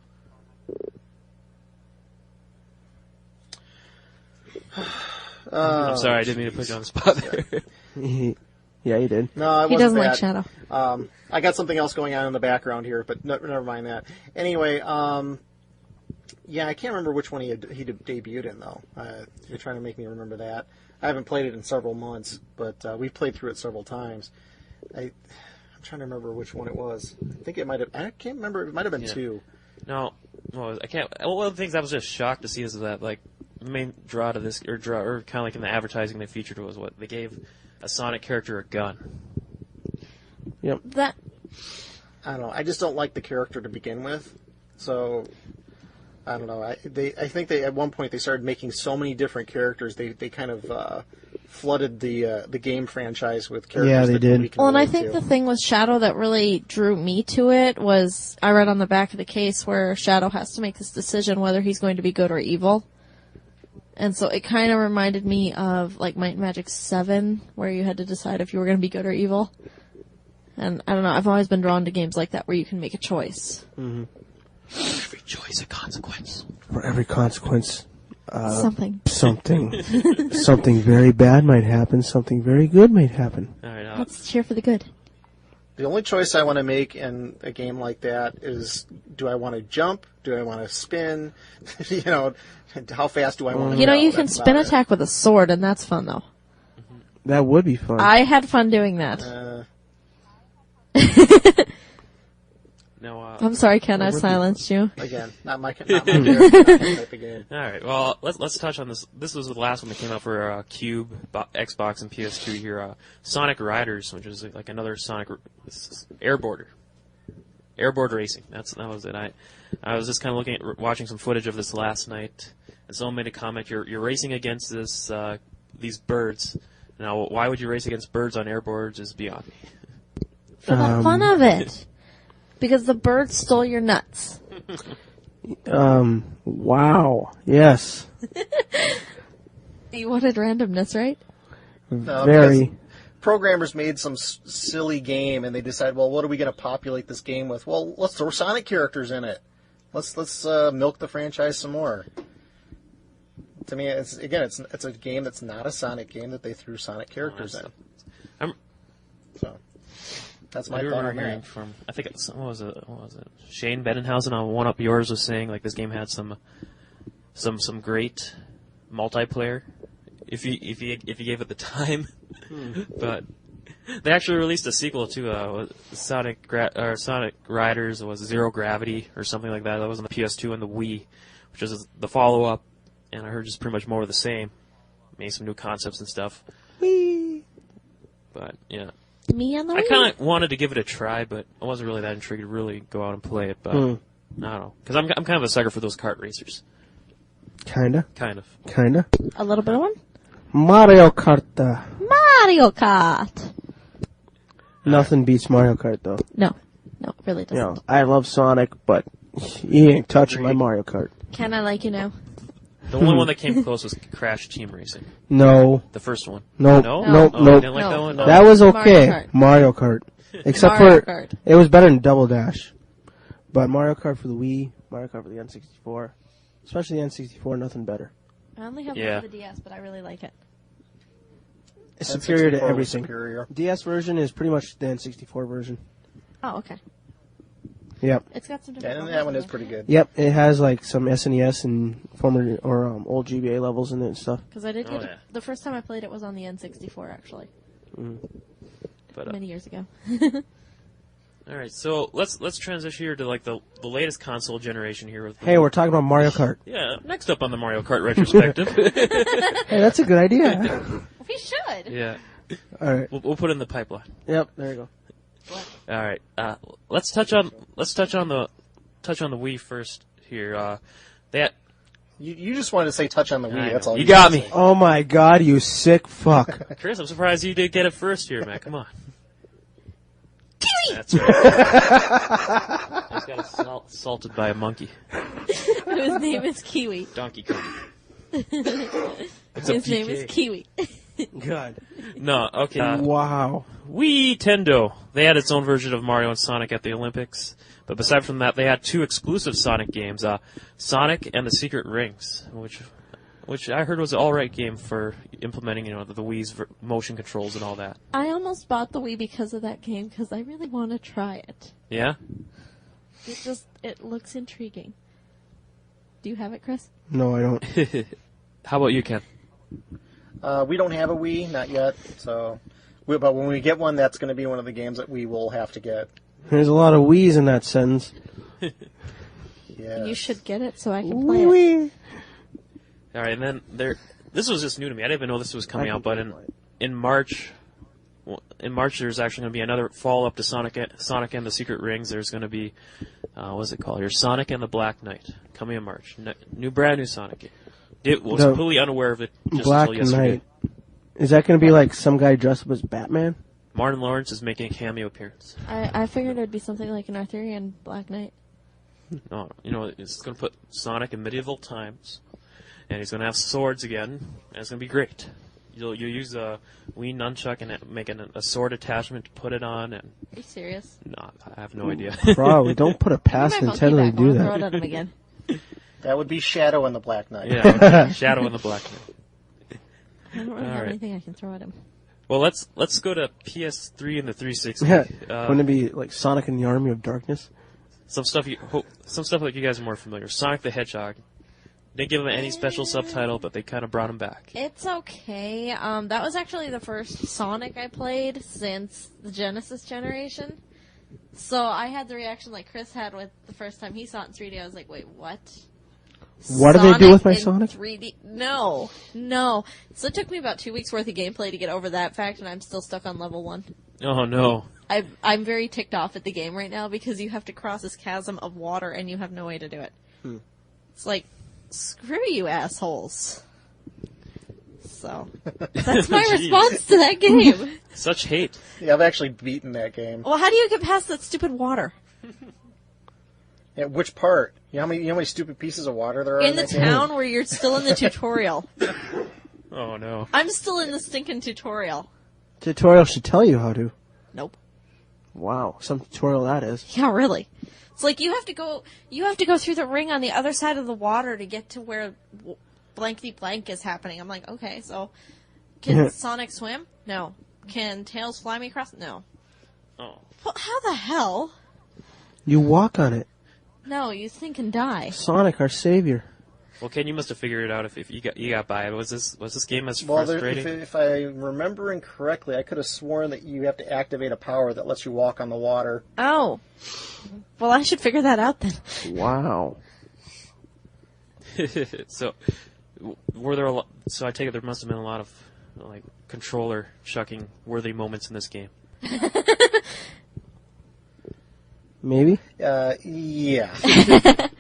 I'm sorry, I didn't mean to put you on the spot there. Yeah, you did. No, it He wasn't doesn't like that. Shadow. I got something else going on in the background here, but never mind that. Anyway, yeah, I can't remember which one he debuted in though. You're trying to make me remember that. I haven't played it in several months, but we've played through it several times. I'm trying to remember which one it was. I think it might have. I can't remember. It might have been 2. No, well, I can't. One of the things I was just shocked to see is that like the main draw to this, or kind of like in the advertising they featured was what they gave a Sonic character a gun. Yep. That I don't know. I just don't like the character to begin with, so I don't know. I think they at one point they started making so many different characters. They kind of flooded the game franchise with characters. Yeah, they that did. we can Well, and I relate think to. the thing with Shadow that really drew me to it was I read on the back of the case where Shadow has to make this decision whether he's going to be good or evil. And so it kind of reminded me of like Might and Magic 7, where you had to decide if you were going to be good or evil. And I don't know, I've always been drawn to games like that where you can make a choice. Every choice a consequence. For every consequence, Something. something very bad might happen. Something very good might happen. All right. Let's cheer for the good. The only choice I want to make in a game like that is: do I want to jump? Do I want to spin? How fast do I want to? You know, go? you can That's spin about it. attack with a sword, and that's fun, though. That would be fun. I had fun doing that. No. I'm sorry, Ken, I silenced you. Again, not my type of game. All right. Well, let's touch on this. This was the last one that came out for Cube, Xbox, and PS2 here. Sonic Riders, which is like another Sonic airboard racing. That was it. I was just kind of watching some footage of this last night, and someone made a comment. You're racing against these birds. Now, why would you race against birds on airboards is beyond me. For the fun of it. Because the bird stole your nuts. Wow. Yes. You wanted randomness, right? No, Very. because programmers made some silly game, and they decided, well, what are we going to populate this game with? Well, let's throw Sonic characters in it. Let's milk the franchise some more. To me, it's a game that's not a Sonic game that they threw Sonic characters in. So that's my I thought remember on hearing that. from what was it? Shane Bettenhausen on One Up Yours was saying like this game had some great multiplayer if you gave it the time. But they actually released a sequel to Sonic Riders was Zero Gravity or something like that. That was on the PS2 and the Wii, which is the follow up, and I heard just pretty much more of the same. Made some new concepts and stuff. Whee! But yeah. Me on the I Wii. kind of wanted to give it a try, but I wasn't really that intrigued to really go out and play it. But I don't know, because I'm kind of a sucker for those kart racers. Kinda. Kind of. A little bit of one. Mario Kart. Mario Kart. Nothing beats Mario Kart, though. No, it really You doesn't. know, I love Sonic, but he ain't touching my Mario Kart. Can I like you now? The only one that came close was Crash Team Racing, No. the first one. No. No? No. Oh, No. you didn't like that one? No. That was okay. Kart. Mario Kart. Except Mario for, Kart. it was better than Double Dash. But Mario Kart for the Wii, Mario Kart for the N64, especially the N64, nothing better. I only have Yeah. one for the DS, but I really like it. It's superior to N64 was everything. Superior. DS version is pretty much the N64 version. Oh, okay. Yep. It's got some Yeah, different. and that levels one in is there. pretty good. Yep, it has like some SNES and former or old GBA levels in it and stuff. Because I did Oh, get yeah. the first time I played it was on the N64 actually, But, many years ago. all right, so let's transition here to like the latest console generation here. With Hey, we're talking about Mario Kart. yeah. Next up on the Mario Kart retrospective. Hey, that's a good idea. We should. yeah, All right. we'll put it in the pipeline. Yep, there you go. All right, let's touch on the Wii first here. That You just wanted to say touch on the I Wii. know. That's all You got me. Oh my god, you sick fuck. Chris, I'm surprised you did get it first here, man. Come on. That's right. I just got assaulted by a monkey. Whose name is Kiwi. Donkey Kong. It's a His name PK. is Kiwi. God. No, okay. Wow. Wii Tendo. They had its own version of Mario and Sonic at the Olympics. But beside from that, they had two exclusive Sonic games, Sonic and the Secret Rings, which I heard was an alright game for implementing, the Wii's motion controls and all that. I almost bought the Wii because of that game because I really want to try it. Yeah? It looks intriguing. Do you have it, Chris? No, I don't. How about you, Ken? We don't have a Wii, not yet. So, but when we get one, that's going to be one of the games that we will have to get. There's a lot of Wii's in that sentence. Yeah. You should get it so I can play it. Wii. Alright, and then this was just new to me. I didn't even know this was coming out, but in March, there's actually going to be another follow-up to Sonic and the Secret Rings. There's going to be, what's it called here? Sonic and the Black Knight, coming in March. Brand new Sonic game. It was The completely unaware of it just Black until yesterday. Knight. Is that going to be like some guy dressed up as Batman? Martin Lawrence is making a cameo appearance. I figured it'd be something like an Arthurian Black Knight. No, it's going to put Sonic in medieval times, and he's going to have swords again, and it's going to be great. You'll use a Wii nunchuck and make a sword attachment to put it on, and Are you serious? no, I have no idea. Probably. Don't put it past Give me my Nintendo to monkey back. do I'll throw it that. at him again. That would be Shadow and the Black Knight. Yeah, Shadow and the Black Knight. I don't really have Alright. anything I can throw at him. Well, let's go to PS3 and the 360. Yeah. Wouldn't it be like Sonic and the Army of Darkness? Some stuff like you guys are more familiar. Sonic the Hedgehog. Didn't give him any special subtitle, but they kind of brought him back. It's okay. That was actually the first Sonic I played since the Genesis generation. So I had the reaction like Chris had with the first time he saw it in 3D. I was like, wait, what? What do they do with my in Sonic? 3D? No. So it took me about 2 weeks worth of gameplay to get over that fact, and I'm still stuck on level 1. Oh no. I'm very ticked off at the game right now because you have to cross this chasm of water and you have no way to do it. It's like, screw you assholes. So, that's my Jeez. response to that game. Such hate. Yeah, I've actually beaten that game. Well, how do you get past that stupid water? Yeah, which part? You know how many stupid pieces of water there are In the that game? town where you're still in the tutorial. Oh no. I'm still in the stinking tutorial. Tutorial should tell you how to. Nope. Wow, some tutorial that is. Yeah, really. It's like you have to go through the ring on the other side of the water to get to where blankety blank is happening. I'm like, okay, so can Sonic swim? No. Can Tails fly me across? No. Oh. Well, how the hell? You walk on it. No, you think and die. Sonic, our savior. Well, Ken, you must have figured it out if you got by it. Was this game as Well, frustrating? if I'm remembering correctly, I could have sworn that you have to activate a power that lets you walk on the water. Oh. Well, I should figure that out then. Wow. So, were there a lot? So I take it there must have been a lot of like controller shucking worthy moments in this game. Maybe. Yeah.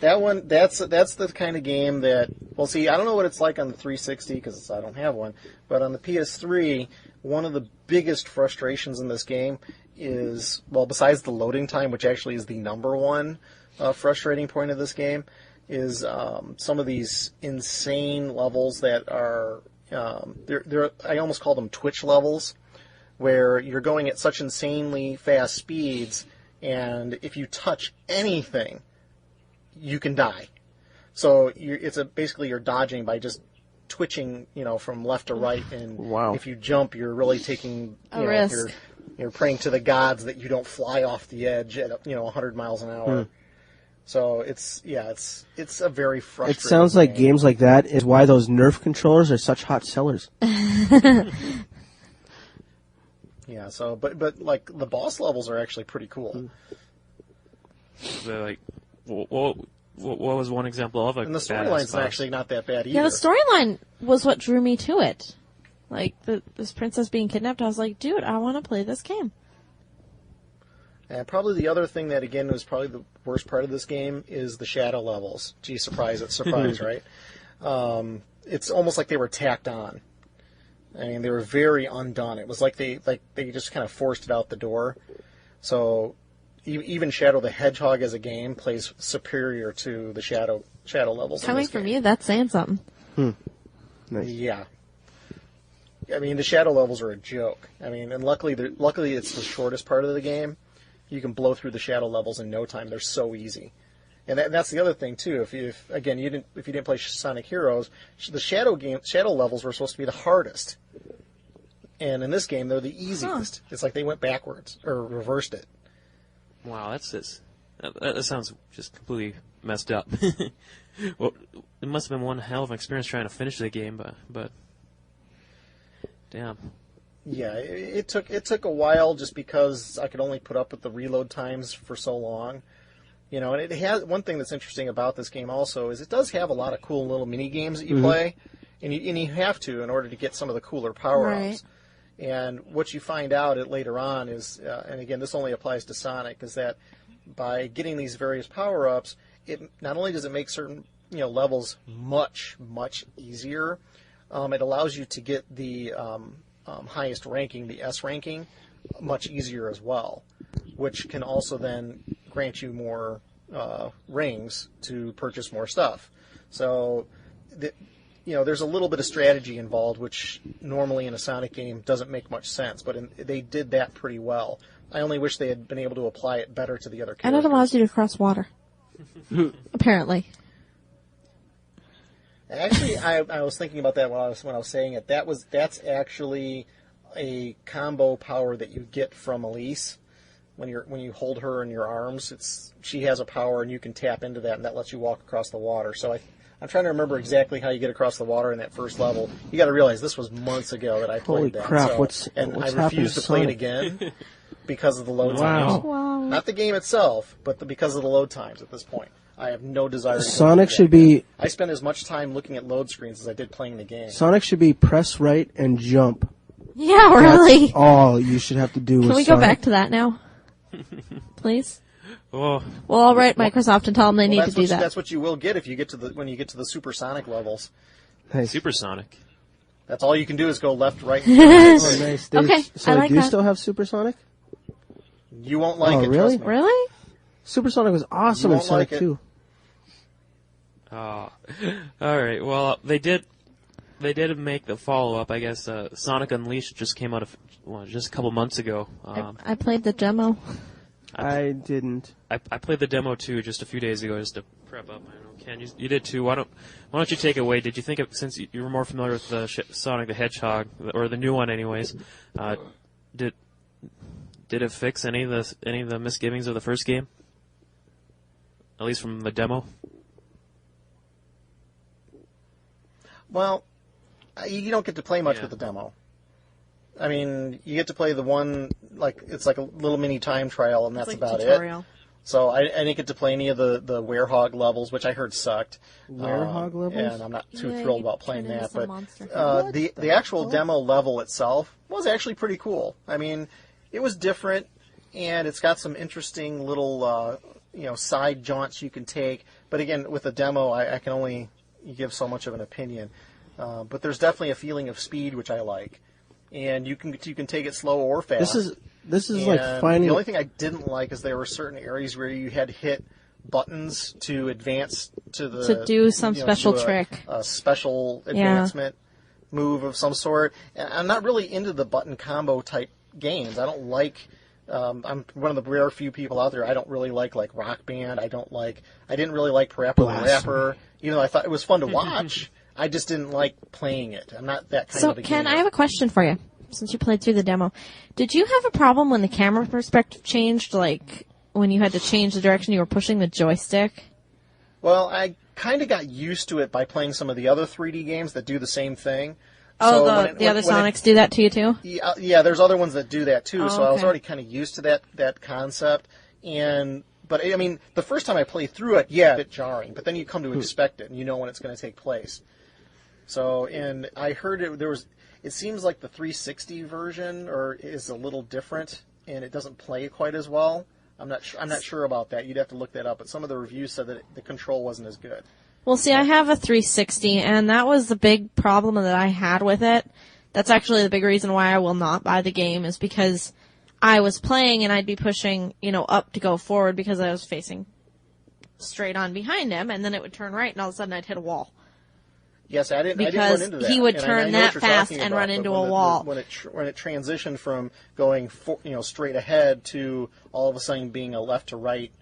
That one, that's the kind of game that, well, see, I don't know what it's like on the 360 because I don't have one, but on the PS3, one of the biggest frustrations in this game is, well, besides the loading time, which actually is the number one frustrating point of this game, is some of these insane levels that are, I almost call them Twitch levels, where you're going at such insanely fast speeds, and if you touch anything, you can die. So basically you're dodging by just twitching, from left to right, and Wow. if you jump, you're really taking A risk. You're praying to the gods that you don't fly off the edge at 100 miles an hour. So it's a very frustrating. It sounds like games like that is why those Nerf controllers are such hot sellers. Yeah. So, but like the boss levels are actually pretty cool. So, like, what was one example of a And the badass storyline's boss? actually not that bad either. Yeah, the storyline was what drew me to it. Like, this princess being kidnapped, I was like, dude, I want to play this game. And probably the other thing that, again, was probably the worst part of this game is the shadow levels. Gee, surprise, right? It's almost like they were tacked on. I mean, they were very undone. It was like they just kind of forced it out the door. So even Shadow the Hedgehog as a game plays superior to the shadow levels. Coming from you, that's saying something. Nice. Yeah. I mean, the shadow levels are a joke. I mean, and luckily it's the shortest part of the game. You can blow through the shadow levels in no time. They're so easy. And that's the other thing too. If you didn't play Sonic Heroes, the shadow levels were supposed to be the hardest. And in this game, they're the easiest. It's like they went backwards or reversed it. Wow, that sounds just completely messed up. Well, it must have been one hell of an experience trying to finish the game, but damn. Yeah, it took a while just because I could only put up with the reload times for so long. And it has one thing that's interesting about this game also is it does have a lot of cool little mini games that you play, and you have to in order to get some of the cooler power ups. Right. And what you find out later on is, and again this only applies to Sonic, is that by getting these various power ups, it not only does it make certain levels much easier, it allows you to get the highest ranking, the S ranking, much easier as well, which can also then grant you more rings to purchase more stuff. So, there's a little bit of strategy involved, which normally in a Sonic game doesn't make much sense, but they did that pretty well. I only wish they had been able to apply it better to the other characters. And it allows you to cross water. Apparently. Actually, I was thinking about that when I was saying it. That's actually a combo power that you get from Elise when you hold her in your arms. She has a power and you can tap into that, and that lets you walk across the water. So I'm trying to remember exactly how you get across the water in that first level. You got to realize this was months ago that I played Holy that. crap! So, What's I happened refuse to play it Sonic? again because of the load Wow. times. Wow. Not the game itself, but because of the load times at this point. I have no desire to go Sonic through should that again. be I spend as much time looking at load screens as I did playing the game. Sonic should be press right and jump. Yeah, really. That's all you should have to do. Can with we go Sonic. back to that now? Please? Oh, Well, I'll write Microsoft and tell them they need to do that. That's what you will get when you get to the supersonic levels. Nice. Supersonic. That's all you can do is go left, right, and Oh, nice. They, Okay, so I they like do that. still have Supersonic? you won't like Oh, it. really? Trust me. Really? Supersonic was awesome You in won't Sonic like it. 2. Oh. All right. Well, they did make the follow-up. I guess Sonic Unleashed just came out just a couple months ago. I played the demo. I didn't. I played the demo too just a few days ago just to prep up. I don't know, Ken, you did too. Why don't you take it away? Did you think since you were more familiar with the Sonic the Hedgehog or the new one, anyways? Did it fix any of the misgivings of the first game? At least from the demo. Well, you don't get to play much Yeah. with the demo. I mean, you get to play the one, it's like a little mini time trial, and that's It's like about tutorial. it. So I didn't get to play any of the Werehog levels, which I heard sucked. Werehog levels? And I'm not too Yeah, thrilled you about playing turn into that. some But monster. the actual demo level itself was actually pretty cool. I mean, it was different, and it's got some interesting little side jaunts you can take. But again, with a demo, I can only give so much of an opinion. But there's definitely a feeling of speed, which I like, and you can take it slow or fast. This is like finding. The only thing I didn't like is there were certain areas where you had to hit buttons to advance to do some special trick, a special advancement move of some sort. And I'm not really into the button combo type games. I don't like. I'm one of the rare few people out there. I don't really like Rock Band. I didn't really like Parappa the Rapper. Even though I thought it was fun to watch, I just didn't like playing it. I'm not that kind of a gamer. So, Ken, I have a question for you. Since you played through the demo, did you have a problem when the camera perspective changed, like when you had to change the direction you were pushing the joystick? Well, I kind of got used to it by playing some of the other 3D games that do the same thing. Oh, so the other Sonics do that to you too? Yeah, there's other ones that do that too. Oh, so I was already kind of used to that concept. But I mean, the first time I played through it, it's a bit jarring. But then you come to expect it, and you know when it's going to take place. So, and I heard it seems like the 360 version is a little different, and it doesn't play quite as well. I'm not sure about that. You'd have to look that up. But some of the reviews said that the control wasn't as good. Well, see, I have a 360, and that was the big problem that I had with it. That's actually the big reason why I will not buy the game, is because I was playing and I'd be pushing, up to go forward because I was facing straight on behind him, and then it would turn right, and all of a sudden I'd hit a wall. Yes, I didn't run into that. He would turn that fast and run into a wall. When it transitioned from going straight ahead to all of a sudden being a left to right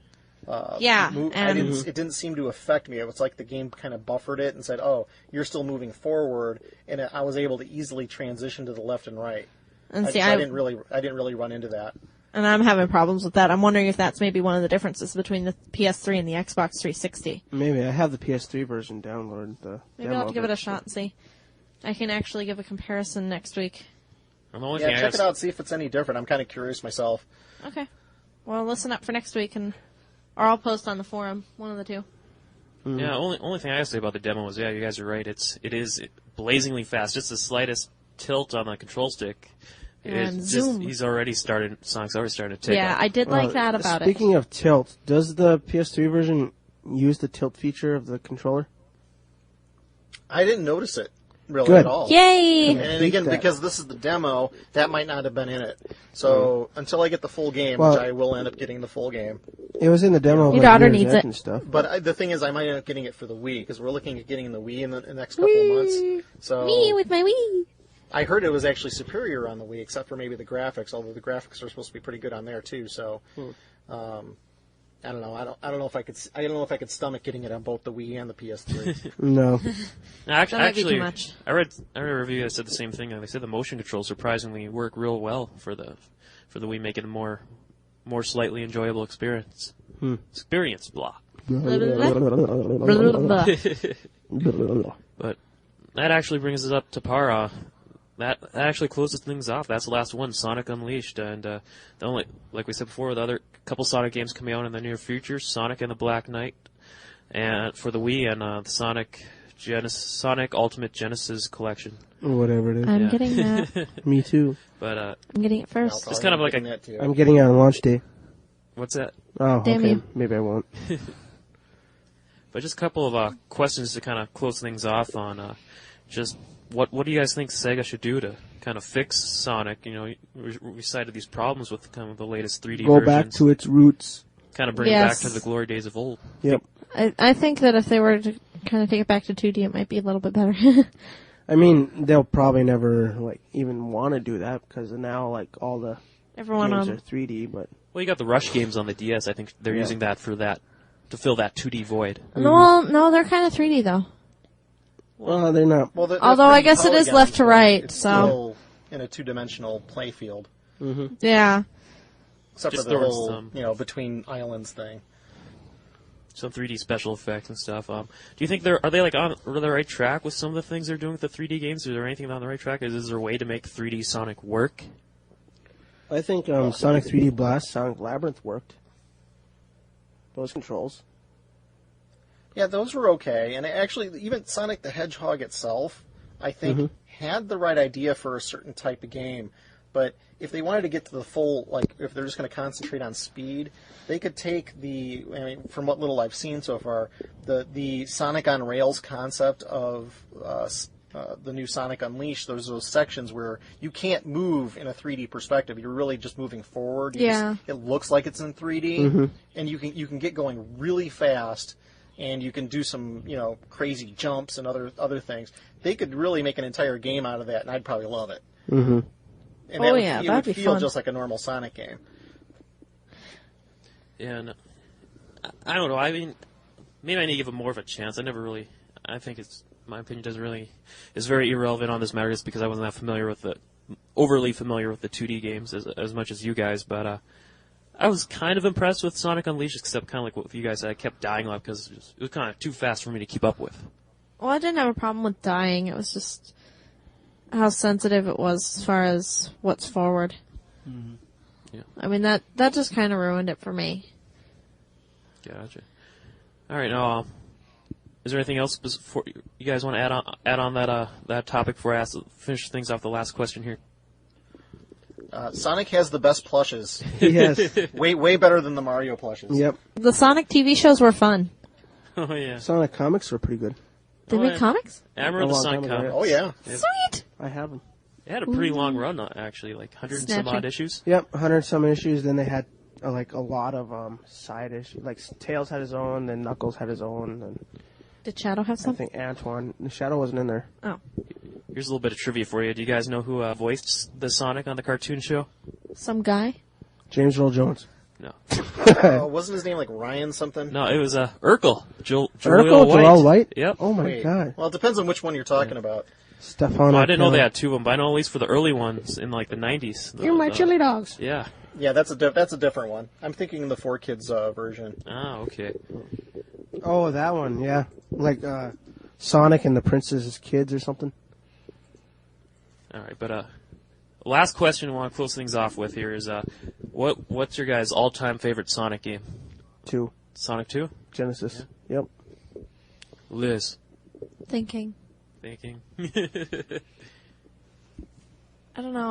move, it didn't seem to affect me. It was like the game kind of buffered it and said, "Oh, you're still moving forward," and I was able to easily transition to the left and right. And I didn't really run into that. And I'm having problems with that. I'm wondering if that's maybe one of the differences between the PS3 and the Xbox 360. Maybe. I have the PS3 version downloaded. Maybe I'll have to give it a shot and see. I can actually give a comparison next week. Check it out, see if it's any different. I'm kind of curious myself. Okay. Well, listen up for next week, or I'll post on the forum, one of the two. Mm-hmm. Yeah, only thing I have to say about the demo is, you guys are right. It is blazingly fast. Just the slightest tilt on the control stick. Sonic's already starting to take off. I did like that about it. Speaking of tilt, does the PS3 version use the tilt feature of the controller? I didn't notice it really Good. at all. Yay! And again, because this is the demo, that might not have been in it. So until I get the full game, which I will end up getting the full game. It was in the demo. Your daughter needs it. And stuff. But the thing is, I might end up getting it for the Wii, because we're looking at getting the Wii in the next couple of months. So me with my Wii. I heard it was actually superior on the Wii, except for maybe the graphics. Although the graphics are supposed to be pretty good on there too. So, I don't know. I don't know if I could. I don't know if I could stomach getting it on both the Wii and the PS3. No. Actually, I read a review that said the same thing. They said the motion controls surprisingly work real well for the Wii, making it a more slightly enjoyable experience. Experience block. But that actually brings us up to par. That actually closes things off. That's the last one, Sonic Unleashed, and the only, like we said before, the other couple Sonic games coming out in the near future: Sonic and the Black Knight, and for the Wii, and the Sonic Ultimate Genesis Collection. Or whatever it is. I'm getting that. Me too. But I'm getting it first. it's kind of like I'm getting it on launch day. What's that? Oh, Damn okay. you. Maybe I won't. But just a couple of questions to kind of close things off on. Just what do you guys think Sega should do to kind of fix Sonic? We cited these problems with kind of the latest 3D Go versions. back to its roots. Kind of bring it back to the glory days of old. Yep. I think that if they were to kind of take it back to 2D, it might be a little bit better. I mean, they'll probably never even want to do that because now all the Everyone games are 3D. But you got the Rush games on the DS. I think they're using that to fill that 2D void. Well, no, they're kind of 3D though. Well, they're not. Well, although I guess it is left to right, it's so still in a two-dimensional play field. Mm-hmm. Yeah. Except Just for the whole, between islands thing. Some 3D special effects and stuff. Do you think are they on the right track with some of the things they're doing with the 3D games? Is there anything on the right track? Is there a way to make 3D Sonic work? I think Sonic 3D Blast, Sonic Labyrinth worked. Those controls. Yeah, those were okay. And actually, even Sonic the Hedgehog itself, I think, had the right idea for a certain type of game. But if they wanted to get to the full, like, if they're just going to concentrate on speed, they could take from what little I've seen so far, the Sonic on Rails concept of the new Sonic Unleashed. There's those sections where you can't move in a 3D perspective. You're really just moving forward. It looks like it's in 3D, and you can get going really fast, and you can do some crazy jumps and other things. They could really make an entire game out of that, and I'd probably love it. Mm-hmm. And that'd would be feel fun. just like a normal Sonic game. Yeah, and I don't know. I mean, maybe I need to give it more of a chance. I think my opinion is very irrelevant on this matter just because I wasn't that overly familiar with the 2D games as much as you guys, but I was kind of impressed with Sonic Unleashed, except kind of like what you guys said, I kept dying a lot because it was kind of too fast for me to keep up with. Well, I didn't have a problem with dying. It was just how sensitive it was as far as what's forward. Mm-hmm. Yeah. I mean, that just kind of ruined it for me. Gotcha. All right, now, is there anything else before you guys want to add on that topic before I finish things off the last question here? Sonic has the best plushes. Yes. way better than the Mario plushes. Yep. The Sonic TV shows were fun. Oh, yeah. Sonic comics were pretty good. They made comics? I remember the long Sonic time ago, comics. Oh, yeah. Sweet! I have them. It had a pretty long run, actually, like 100 and some Snatching. odd issues. Yep, 100 some issues. Then they had like a lot of side issues. Like Tails had his own, then Knuckles had his own, and Did Shadow have I something? think Antoine. Shadow wasn't in there. Oh. Here's a little bit of trivia for you. Do you guys know who voiced the Sonic on the cartoon show? Some guy? James Earl Jones. No. Wasn't his name like Ryan something? No, it was Urkel. Urkel, Joel Joel White. Yep. Oh my Wait. god. Well, it depends on which one you're talking about. Stefano. Well, I didn't know they had two of them, but I know at least for the early ones in like the 90s. You're my chili dogs. Yeah. Yeah, that's a different one. I'm thinking the 4Kids version. Ah, okay. Oh, that one. Yeah, like Sonic and the Princess's Kids or something. All right, but last question I want to close things off with here is what's your guys' all-time favorite Sonic game? 2. Sonic 2? Genesis. Yep. Lyzz. Thinking. Thinking. I don't know.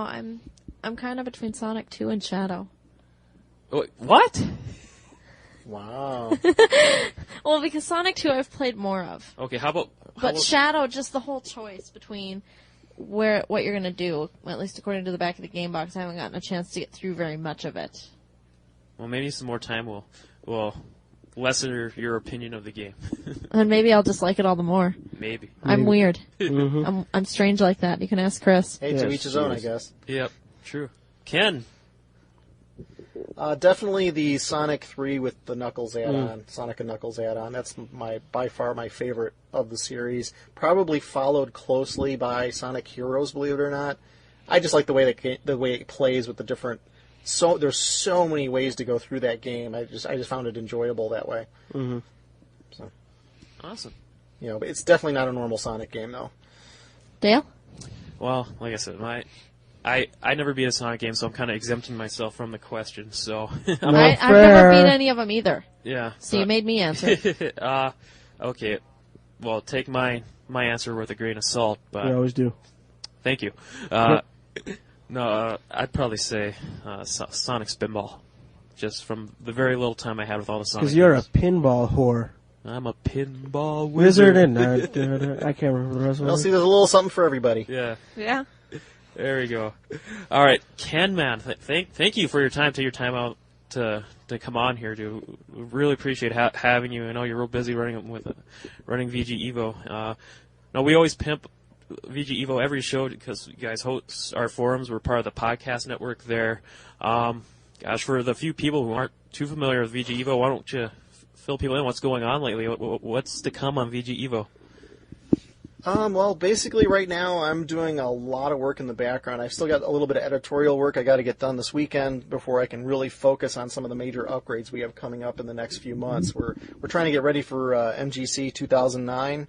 I'm kind of between Sonic 2 and Shadow. Wait, what? Wow. Well, because Sonic 2 I've played more of. Okay, how about Shadow, just the whole choice between what you're going to do, at least according to the back of the game box, I haven't gotten a chance to get through very much of it. well, maybe some more time will lessen your opinion of the game. And maybe I'll just like it all the more. Maybe. I'm weird. Mm-hmm. I'm strange like that. You can ask Chris. Hey, to each his own, I guess. Yep, true. Ken. Definitely the Sonic 3 with the Knuckles add-on, Sonic and Knuckles add-on. That's by far my favorite of the series. Probably followed closely by Sonic Heroes, believe it or not. I just like the way it plays with the different. So there's so many ways to go through that game. I just found it enjoyable that way. Mm-hmm. So, Awesome. but it's definitely not a normal Sonic game though. Dale? Well, like I said, I never beat a Sonic game, so I'm kind of exempting myself from the question. So I've never beat any of them either. yeah. So you made me answer. Okay. Well, take my answer with a grain of salt, but We always do. thank you. No, I'd probably say Sonic Spinball, just from the very little time I had with all the Sonic. Because you're a games. pinball whore. I'm a pinball Wizard wizard. and I can't remember the rest of Well, it. see, there's a little something for everybody. Yeah. Yeah. There we go. All right, Ken, man, thank you for your time. Take your time out to come on here. Really appreciate having you. I know you're real busy running VGevo. No, we always pimp VGevo every show because you guys host our forums. We're part of the podcast network there. Gosh, for the few people who aren't too familiar with VGevo, why don't you fill people in? What's going on lately? What's to come on VGevo? Well, basically right now I'm doing a lot of work in the background. I've still got a little bit of editorial work I got to get done this weekend before I can really focus on some of the major upgrades we have coming up in the next few months. We're trying to get ready for MGC 2009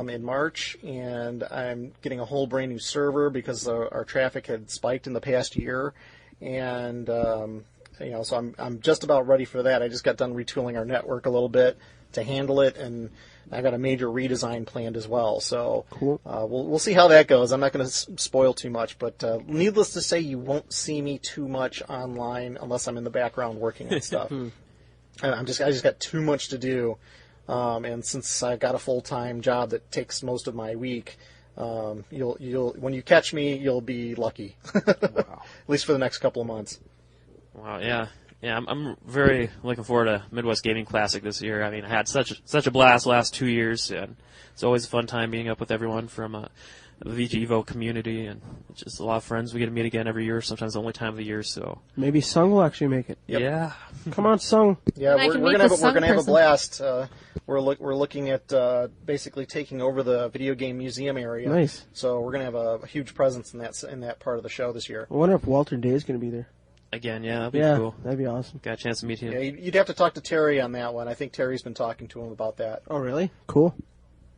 in March, and I'm getting a whole brand new server because our traffic had spiked in the past year, and so I'm just about ready for that. I just got done retooling our network a little bit. to handle it, and I got a major redesign planned as well. So Cool. we'll see how that goes. I'm not going to spoil too much, but needless to say, you won't see me too much online unless I'm in the background working on stuff. And I just got too much to do, and since I got a full-time job that takes most of my week, you'll when you catch me, you'll be lucky. Wow. At least for the next couple of months. Wow, yeah. Yeah, I'm very looking forward to Midwest Gaming Classic this year. I mean, I had such a blast last 2 years, and it's always a fun time being up with everyone from the VGevo community, and it's just a lot of friends. We get to meet again every year, sometimes the only time of the year, so. Maybe Sung will actually make it. Yep. Yeah. Come on, Sung. Yeah, And I we're can gonna meet have the we're gonna have a Sun blast. We're looking at basically taking over the video game museum area. Nice. So we're gonna have a huge presence in that part of the show this year. I wonder if Walter Day is going to be there. Again, yeah, that'd be Yeah, cool. that'd be awesome. Got a chance to meet him. Yeah, you'd have to talk to Terry on that one. I think Terry's been talking to him about that. Oh, really? Cool.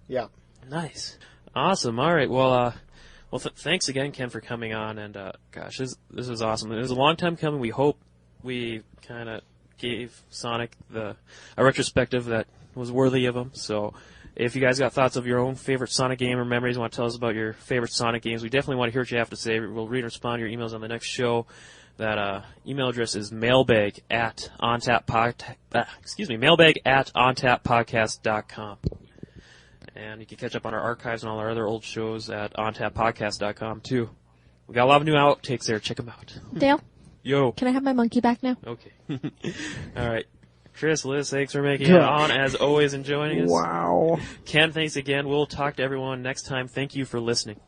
Yeah. Nice. Awesome. All right. Well, thanks again, Ken, for coming on. And gosh, this was awesome. It was a long time coming. We hope we kind of gave Sonic a retrospective that was worthy of him. So, if you guys got thoughts of your own favorite Sonic game or memories, want to tell us about your favorite Sonic games, we definitely want to hear what you have to say. We'll read and respond to your emails on the next show. That email address is mailbag at ontappodcast.com. And you can catch up on our archives and all our other old shows at ontappodcast.com too. We got a lot of new outtakes there. Check them out. Dale, Yo. can I have my monkey back now? Okay. All right. Chris, Liz, thanks for making it on as always and joining us. Wow. Ken, thanks again. We'll talk to everyone next time. Thank you for listening.